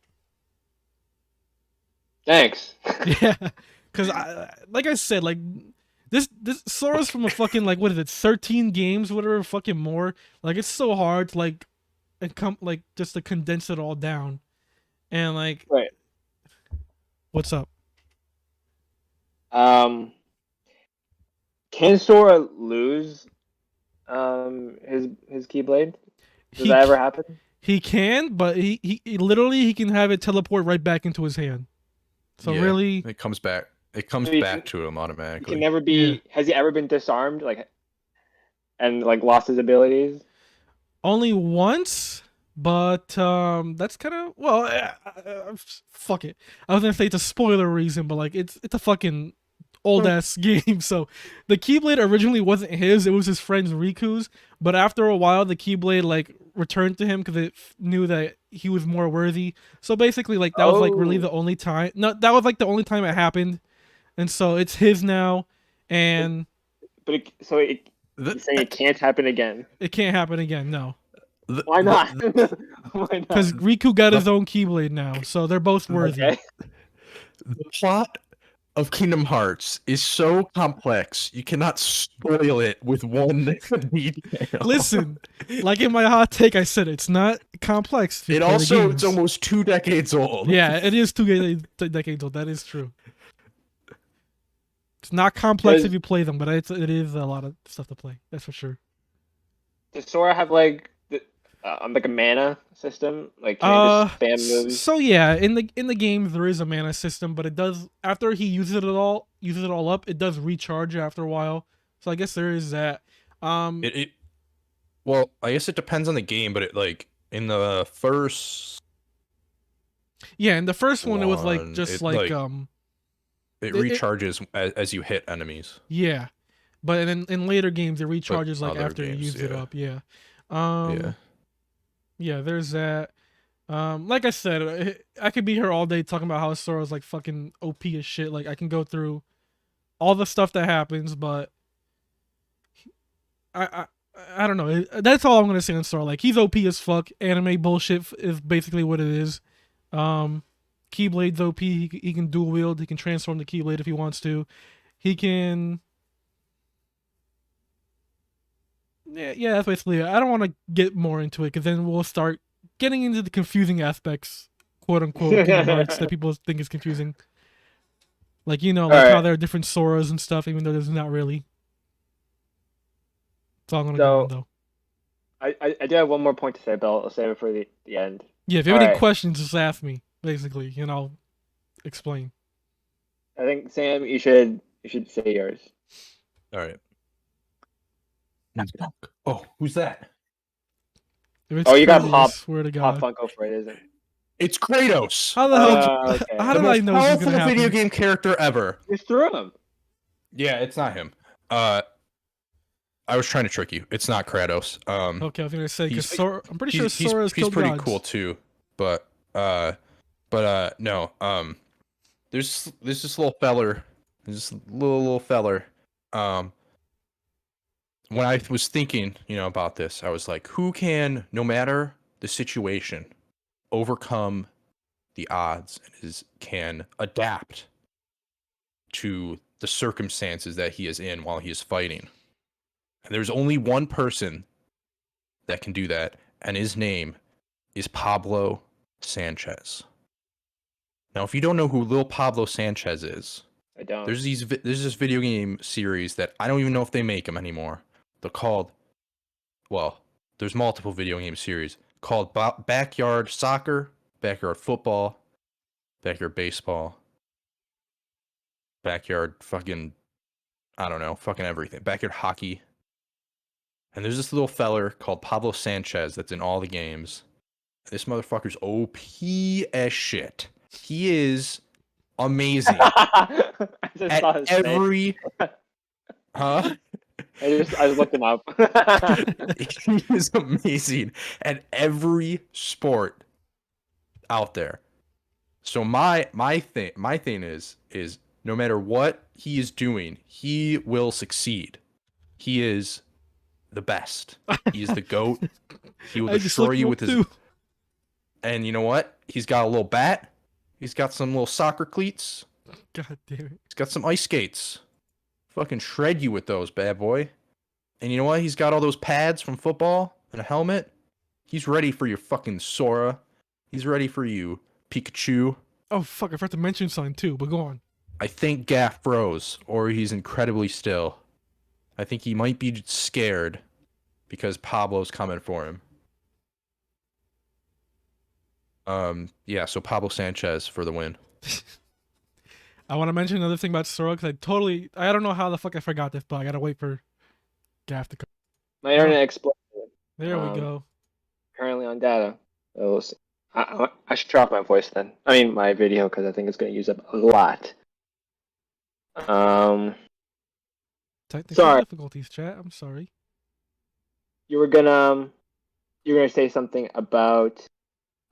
Thanks. Yeah, because like I said, like This Sora's from a fucking like what is it, 13 games, whatever, fucking more. Like it's so hard to like just to condense it all down. And like, Right. what's up? Can Sora lose his Keyblade? Does He that ever c- happen? he can, but he literally he can have it teleport right back into his hand. So Yeah, really, it comes back. It comes So he back can, to him he can automatically. never yeah. be. Has he ever been disarmed, like, and like lost his abilities? Only once, but that's kind of well, fuck it. I was gonna say it's a spoiler reason, but like it's a fucking old ass game. So the Keyblade originally wasn't his; it was his friend's Riku's. But after a while, the Keyblade like returned to him because it knew that he was more worthy. So basically, like that was like really Oh, the only time. No, that was like the only time it happened, and so it's his now, and but The, you're saying it can't happen again. it can't happen again. No. the, Why the, not? the, Why not? Because Riku got the, his own Keyblade now, so they're both worthy. Okay. the plot of Kingdom Hearts is so complex. You cannot spoil it with one detail. Listen, like in my hot take, I said it's not complex. If you It play the also games. it's almost 2 decades old. Yeah, it is decades old. That is true. It's not complex if you play them, but it is a lot of stuff to play. That's for sure. Does Sora have like like a mana system? Like, can he just spam moves? So yeah, in the games there is a mana system, but it does after he uses it all up, it does recharge after a while. So I guess there is that. Well, I guess it depends on the game, but it like in the first Yeah, in the first one it was like one, just it like it it- recharges as you hit enemies. yeah. But then in later games it But recharges like other after you games, use it yeah. up, yeah. Yeah. Yeah, there's that. Like I said, I could be here all day talking about how Sora's like fucking OP as shit. Like I can go through all the stuff that happens, but I I don't know. That's all I'm gonna say on Sora. Like he's OP as fuck. Anime bullshit is basically what it is. Keyblade's OP. He can dual wield. He can transform the Keyblade if he wants to. He can. Yeah, that's basically it. I don't want to get more into it because then we'll start getting into the confusing aspects, quote unquote, Kingdom Hearts that people think is confusing. Like like Alright. how there are different Soras and stuff, even though there's not really. It's all gonna go So on though. I do have one more point to say, but I'll save it for the end. Yeah, if you have any Alright. questions, just ask me. Basically, and I'll explain. I think Sam, you should say yours. All right. Oh, who's that? If it's Oh, you got Kratos, Pop swear to Pop God. Funko for it, isn't it? It's Kratos. How the hell? Okay. How The did I most know this was powerful gonna happen? video game character ever. You threw him. Yeah, it's not him. I was trying to trick you. It's not Kratos. Okay, I was gonna say because he's- Sora. I'm pretty sure Sora's he's killed pretty gods. cool too. But no. There's this little feller. There's this little feller. When I was thinking, about this, I was like, who can, no matter the situation, overcome the odds and can adapt to the circumstances that he is in while he is fighting. And there's only one person that can do that, and his name is Pablo Sanchez. Now, if you don't know who Lil Pablo Sanchez is, I don't. there's this video game series that I don't even know if they make them anymore. They're called, there's multiple video game series called Backyard Soccer, Backyard Football, Backyard Baseball, Backyard fucking, I don't know, fucking everything. Backyard Hockey. And there's this little feller called Pablo Sanchez that's in all the games. This motherfucker's OP as shit. He is amazing I just saw at his face. every... Huh? I just looked him up. He is amazing at every sport out there. So my thing is no matter what he is doing, he will succeed. He is the best. He is the GOAT. He will I just destroy looked you him with up his. too. And you know what? He's got a little bat. He's got some little soccer cleats. God damn it. He's got some ice skates. fucking shred you with those, bad boy. And you know what? He's got all those pads from football and a helmet. He's ready for your fucking Sora. He's ready for you, Pikachu. Oh fuck! I forgot to mention something too. But go on. I think Gaff froze, or he's incredibly still. I think he might be scared because Pablo's coming for him. Yeah, so Pablo Sanchez for the win. I want to mention another thing about Sora because I don't know how the fuck I forgot this, but I gotta wait for Gaff to come. My internet exploded. There we go. Currently on data. So we'll see. I should drop my voice then. I mean my video because I think it's going to use up a lot. Technical sorry. difficulties, chat. I'm sorry. You were gonna say something about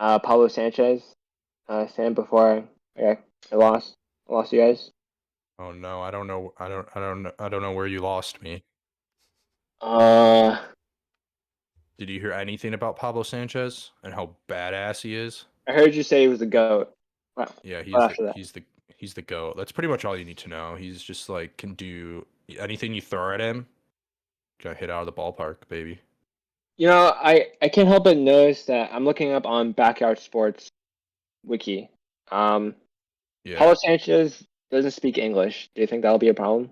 Pablo Sanchez, Sam, before I lost you guys. Oh no, I don't know. I don't know where you lost me. Did you hear anything about Pablo Sanchez and how badass he is? I heard you say he was a goat. Wow. Yeah, After he's the GOAT. That's pretty much all you need to know. He's just like can do anything you throw at him. Got hit out of the ballpark, baby. You know, I can't help but notice that I'm looking up on Backyard Sports Wiki. Yeah. Pablo Sanchez doesn't speak English. Do you think that'll be a problem?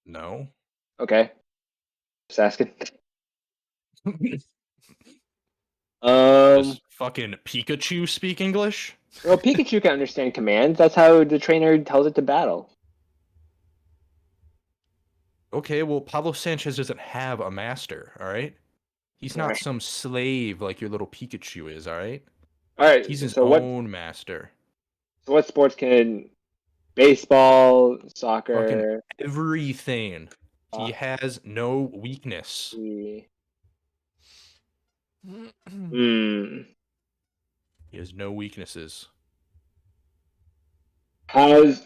No. Okay. Just asking. Does fucking Pikachu speak English? Well, Pikachu can understand commands. That's how the trainer tells it to battle. Okay, well, Pablo Sanchez doesn't have a master, all right? He's not Alright. some slave like your little Pikachu is, all right? All right. He's his so own master. So what sports can baseball, Fucking soccer? everything. He has no weakness. Hmm. He has no weaknesses. Soccer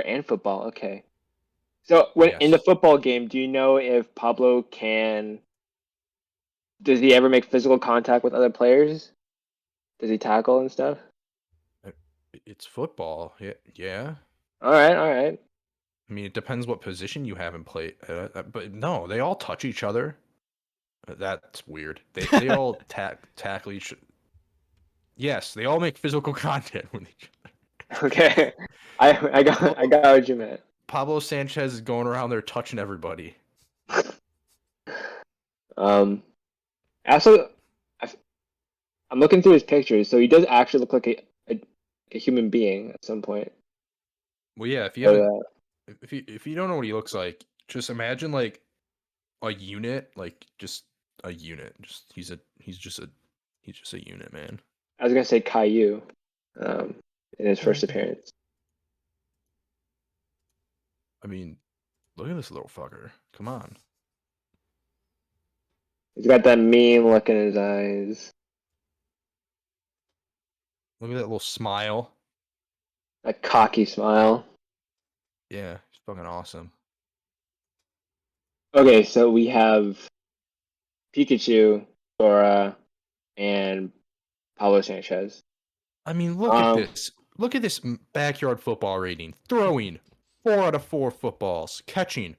and football. Okay. So when in the Yes. football game, do you know if Pablo does he ever make physical contact with other players? Does he tackle and stuff? It's football. Yeah. All right. I mean, it depends what position you have in play. But no, they all touch each other. That's weird. They all tackle each. Yes, they all make physical contact with each other. Okay. I got what you meant. Pablo Sanchez is going around there touching everybody. Also, I'm looking through his pictures, so he does actually look like a human being at some point. Well, yeah. If you haven't, if you don't know what he looks like, just imagine like a unit, like just a unit. He's just a unit, man. I was gonna say Caillou, in his first appearance. I mean, look at this little fucker. Come on. He's got that mean look in his eyes. Look at that little smile. That cocky smile. Yeah, he's fucking awesome. Okay, so we have Pikachu, Sora, and Pablo Sanchez. I mean, look at this. Look at this backyard football rating. Throwing, 4 out of 4 footballs. Catching,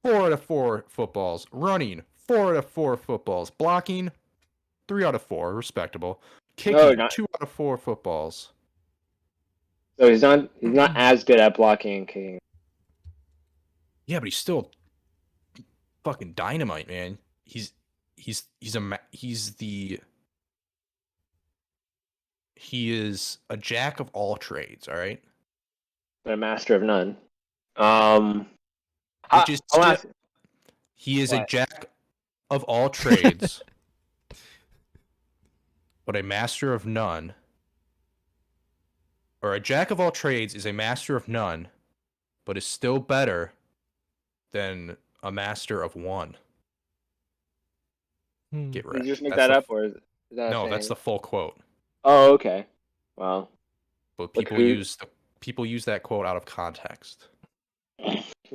4 out of 4 footballs. Running, 4 out of 4 footballs. Blocking, 3 out of 4. Respectable. Kicking, 2 out of 4 footballs. So he's not as good at blocking and kicking. Yeah, but he's still fucking dynamite, man. He is a jack of all trades, all right? But a master of none. He is a jack of all trades, but a master of none. Or a jack of all trades is a master of none, but is still better than a master of one. Get wrecked. Did you just make that up, or is that no? That's the full quote. Oh, okay. Well, but people use that quote out of context.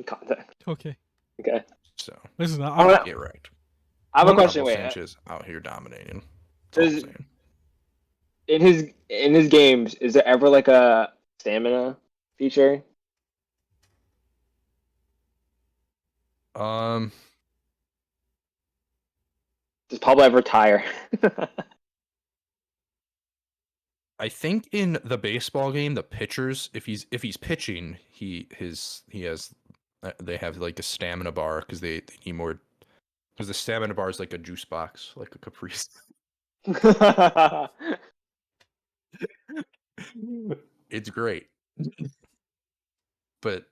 Context. Okay. So listen, get wrecked. I have a question. Wait, Sanchez out here dominating. In his games, is there ever like a stamina feature? Um, Does Pablo ever tire? I think in the baseball game, the pitchers, if he's pitching, he has they have like a stamina bar because they need more, because the stamina bar is like a juice box, like a Caprice. It's great, but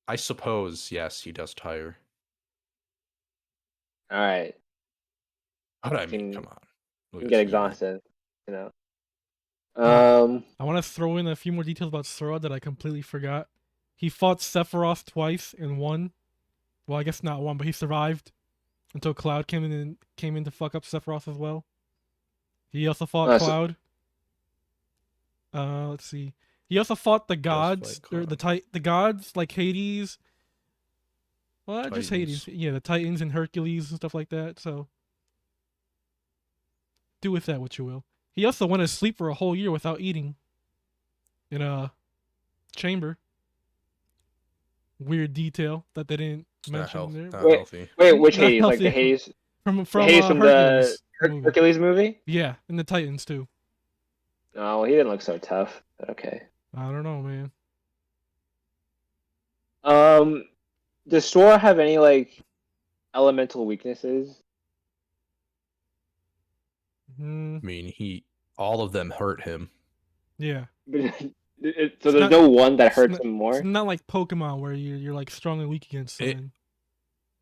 I suppose yes, he does tire. All right, But I mean, can come on, look can at get this exhausted, you know. I want to throw in a few more details about Sora that I completely forgot. He fought Sephiroth twice and won. Well, I guess not won, but he survived until Cloud came in to fuck up Sephiroth as well. He also fought So, Cloud. Let's see. He also fought the Does gods, fight or Cloud. the gods like Hades. Well, just Hades. Titans. Yeah, the Titans and Hercules and stuff like that. So do with that what you will. He also went to sleep for a whole year without eating in a chamber. Weird detail that they didn't It's not mention there. not wait, healthy. which Not Hades? Like the healthy. Hades, From the Hades from the Hercules movie. Hercules movie? Yeah, and the Titans too. Oh, well, he didn't look so tough. But okay. I don't know, man. Does Sora have any like elemental weaknesses? Hmm. I mean, all of them hurt him. Yeah. So It's there's not- no one that It's hurts not, him it's more. not like Pokemon where you're like strong and weak against It-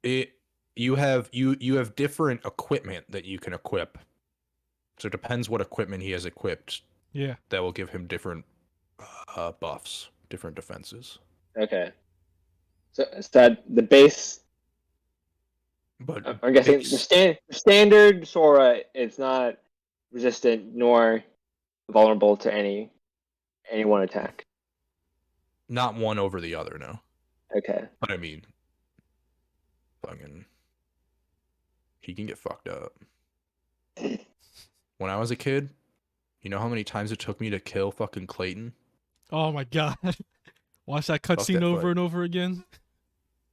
something. You have different equipment that you can equip. So it depends what equipment he has equipped. Yeah. That will give him different buffs, different defenses. Okay. So that the base. But I'm guessing the standard Sora is not resistant nor vulnerable to any one attack. not one over the other, no. Okay. But I mean, fucking, he can get fucked up. When I was a kid, you know how many times it took me to kill fucking Clayton? Oh my god. Watch that cutscene that over fight. and over again.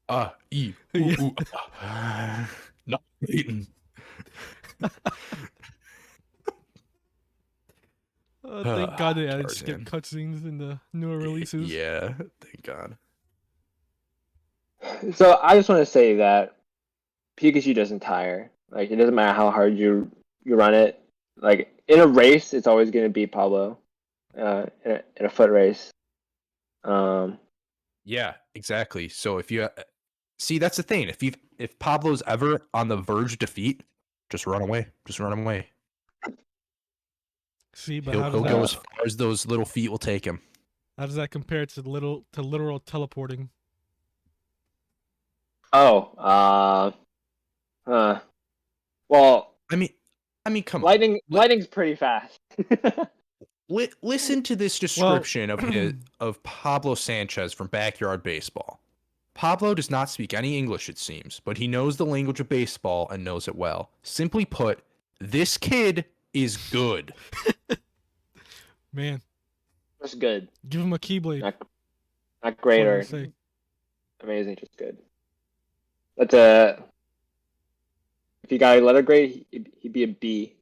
Ooh, not Clayton. Thank God they added skip Tarzan. cutscenes in the newer releases. Yeah, thank God. So I just want to say that Pikachu doesn't tire. Like it doesn't matter how hard you run it. Like in a race, it's always going to beat Pablo. In a foot race. Yeah, exactly. So if you see, that's the thing. If Pablo's ever on the verge of defeat, just run away. Just run away. See, but He'll go as far as those little feet will take him. how does that compare to literal teleporting? Oh, well, I mean, come on. Lightning's pretty fast. Listen to this description of Pablo Sanchez from Backyard Baseball. Pablo does not speak any English, it seems, but he knows the language of baseball and knows it well. Simply put, this kid is good. Man, Just good. give him a Keyblade. Not great or That's all I say. amazing, just good. That's a. If you got a letter grade, he'd be a B.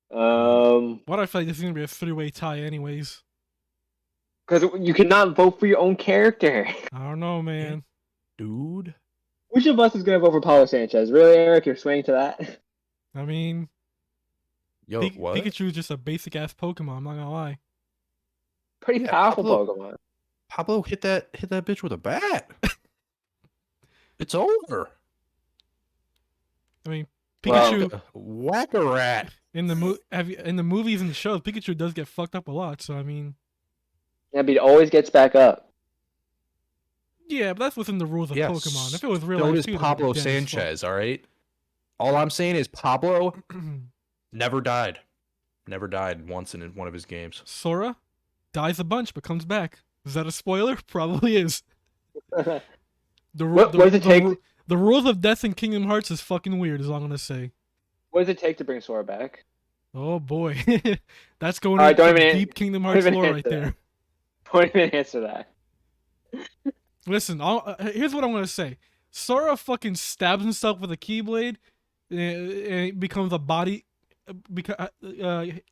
Why do I feel like this is gonna be a three-way tie, anyways? Because you cannot vote for your own character. I don't know, man. Dude. Which of us is gonna vote for Paulo Sanchez? Really, Eric? You're swaying to that? I mean, Yo, what? Pikachu's just a basic ass Pokemon. I'm not gonna lie. Pretty Yeah, powerful Pablo- Pokemon. Pablo hit that bitch with a bat. It's over. I mean, Well- Pikachu Whack a rat. in the movies and the shows, Pikachu does get fucked up a lot. So I mean, Yeah, but he always gets back up. yeah, but that's within the rules of Yes. Pokemon. If it was real So life, does he would've Pablo been dead as fuck. Sanchez, all right? All I'm saying is Pablo never died. Never died once in one of his games. Sora dies a bunch but comes back. Is that a spoiler? Probably is. The What does it take? The rules of death in Kingdom Hearts is fucking weird. Is all I'm gonna say. What does it take to bring Sora back? Oh boy, that's going All right, into don't some even deep Kingdom don't Hearts even lore answer right that. there. Don't even answer that. Listen, here's what I'm gonna say. Sora fucking stabs himself with a keyblade, and becomes a body,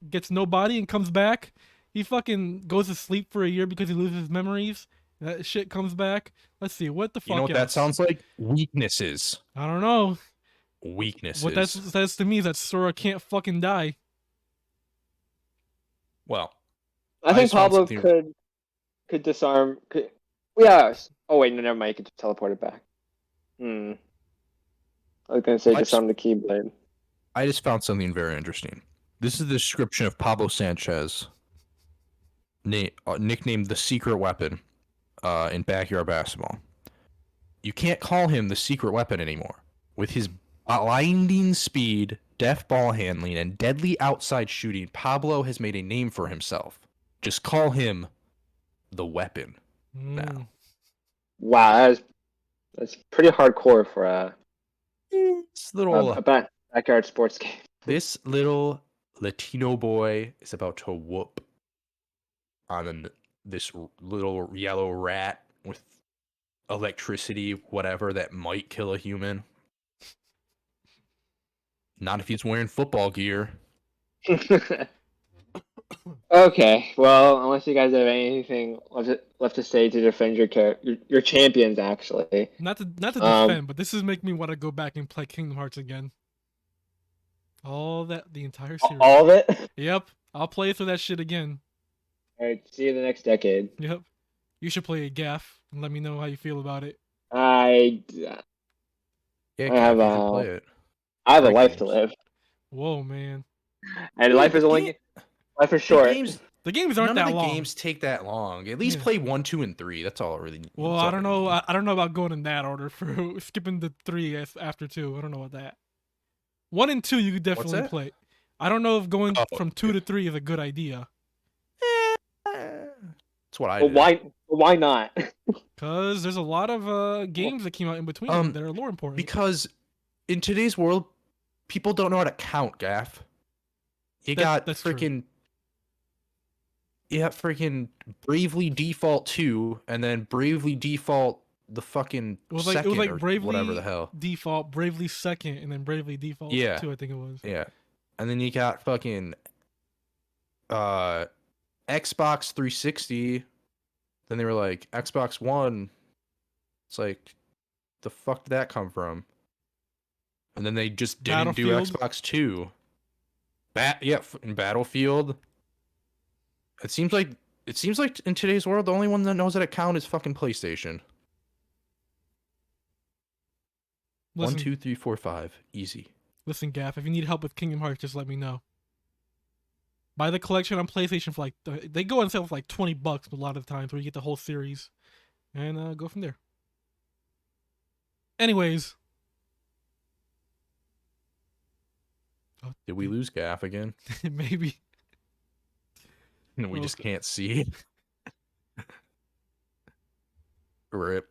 gets no body and comes back. He fucking goes to sleep for a year because he loses his memories. That shit comes back. Let's see, what the fuck You know what else? that sounds like? Weaknesses. I don't know. What that Weaknesses. says to me is that Sora can't fucking die. Well, I I think just found Pablo something. could disarm. Yes. Oh wait, no, never mind. He could teleport it back. I was gonna say I just, disarm the Keyblade. I just found something very interesting. This is the description of Pablo Sanchez, nicknamed the Secret Weapon, in Backyard Basketball. You can't call him the Secret Weapon anymore. With his blinding speed, deft ball handling, and deadly outside shooting, Pablo has made a name for himself. Just call him the Weapon now. Wow, that's pretty hardcore for This little backyard sports game. this little Latino boy is about to whoop on this little yellow rat with electricity, whatever, that might kill a human. Not if he's wearing football gear. Okay, well, unless you guys have anything left to say to defend your champions, actually. Not to defend, but this is making me want to go back and play Kingdom Hearts again. The entire series. All of it. Yep, I'll play through that shit again. All right, see you in the next decade. Yep, you should play a Gaff and let me know how you feel about it. I Yeah, I have you should play it. I have a Great life games. to live, Whoa, man. and Dude, life is short. The games aren't None that of the long. games take that long. At least Yeah. play 1, 2, and 3. That's all I really need. Well, I don't know. I don't know about going in that order for skipping the 3 after 2. I don't know about that. 1 and 2 you could definitely that? play. I don't know if going Oh, from 2 to 3 is a good idea. That's what I But did. why not? Cause there's a lot of games that came out in between that are lore important. Because in today's world, people don't know how to count, Gaff. You got freaking Bravely Default 2, and then Bravely Default the fucking second, it was like Bravely whatever the hell. Default, Bravely Second, and then Bravely Default 2, I think it was. Yeah. And then you got fucking Xbox 360. Then they were like, Xbox One. It's like, the fuck did that come from? And then they just didn't do Xbox 2. In Battlefield. It seems like in today's world, the only one that knows how to count is fucking PlayStation. Listen, 1, 2, 3, 4, 5. Easy. Listen, Gaff, if you need help with Kingdom Hearts, just let me know. Buy the collection on PlayStation for they go on sale for like $20 a lot of times where you get the whole series. And go from there. Anyways. Did we lose Gaff again? Maybe. No, we just can't see. Rip.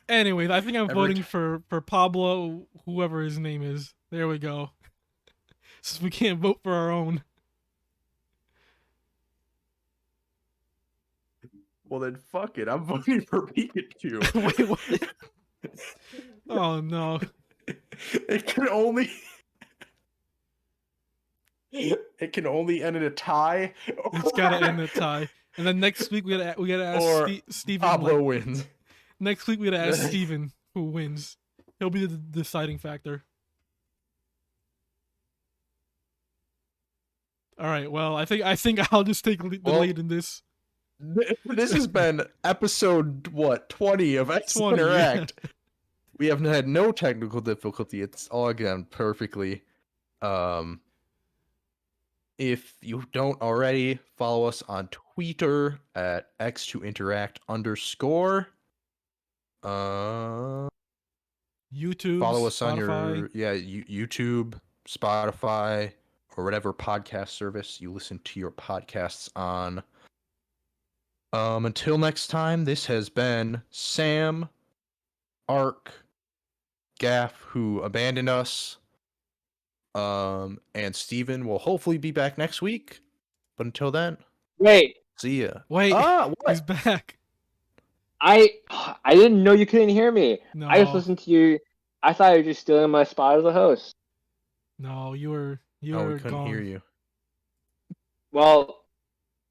Anyways, I think I'm voting for Pablo, whoever his name is. There we go. Since we can't vote for our own. Well then, fuck it. I'm voting for Pikachu. Wait, what? Oh no! It can only end in a tie. It's gotta end in a tie. And then next week we gotta ask Steven. Pablo wins. Next week we gotta ask Steven who wins. He'll be the deciding factor. All right. Well, I think I'll just take the lead in this. This has been episode 20 of X Interact. Yeah. We have had no technical difficulty. It's all gone perfectly. If you don't already, follow us on Twitter at X2Interact_. YouTube. Follow us Spotify. on your YouTube, Spotify, or whatever podcast service you listen to your podcasts on. Until next time, this has been Sam, Ark, Gaff, who abandoned us. And Steven will hopefully be back next week. But until then, Wait, see ya. Wait, What? he's back. I didn't know you couldn't hear me. No. I just listened to you. I thought you were just stealing my spot as a host. No, you were We couldn't gone. hear you. Well,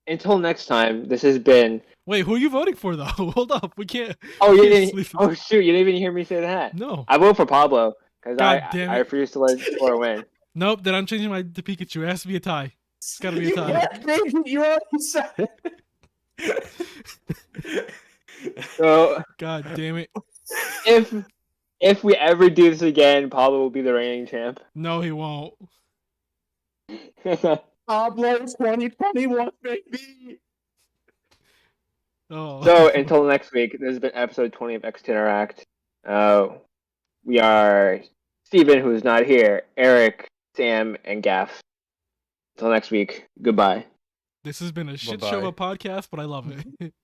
until next time, this has been. Wait, who are you voting for though? Hold up, we can't. Oh, you we can't didn't. sleep. Oh shoot, you didn't even hear me say that. No. I vote for Pablo because God I damn it. refuse to let Score win. Nope, then I'm changing my to Pikachu. It has to be a tie. It's gotta be a tie. You already said it. So God damn it. if we ever do this again, Pablo will be the reigning champ. No, he won't. Pablo 2021, baby. Oh. So until next week, this has been episode 20 of X Interact. We are Steven, who's not here, Eric, Sam, and Gaff. Until next week, goodbye. This has been a shit show of a Bye-bye. podcast, but I love it.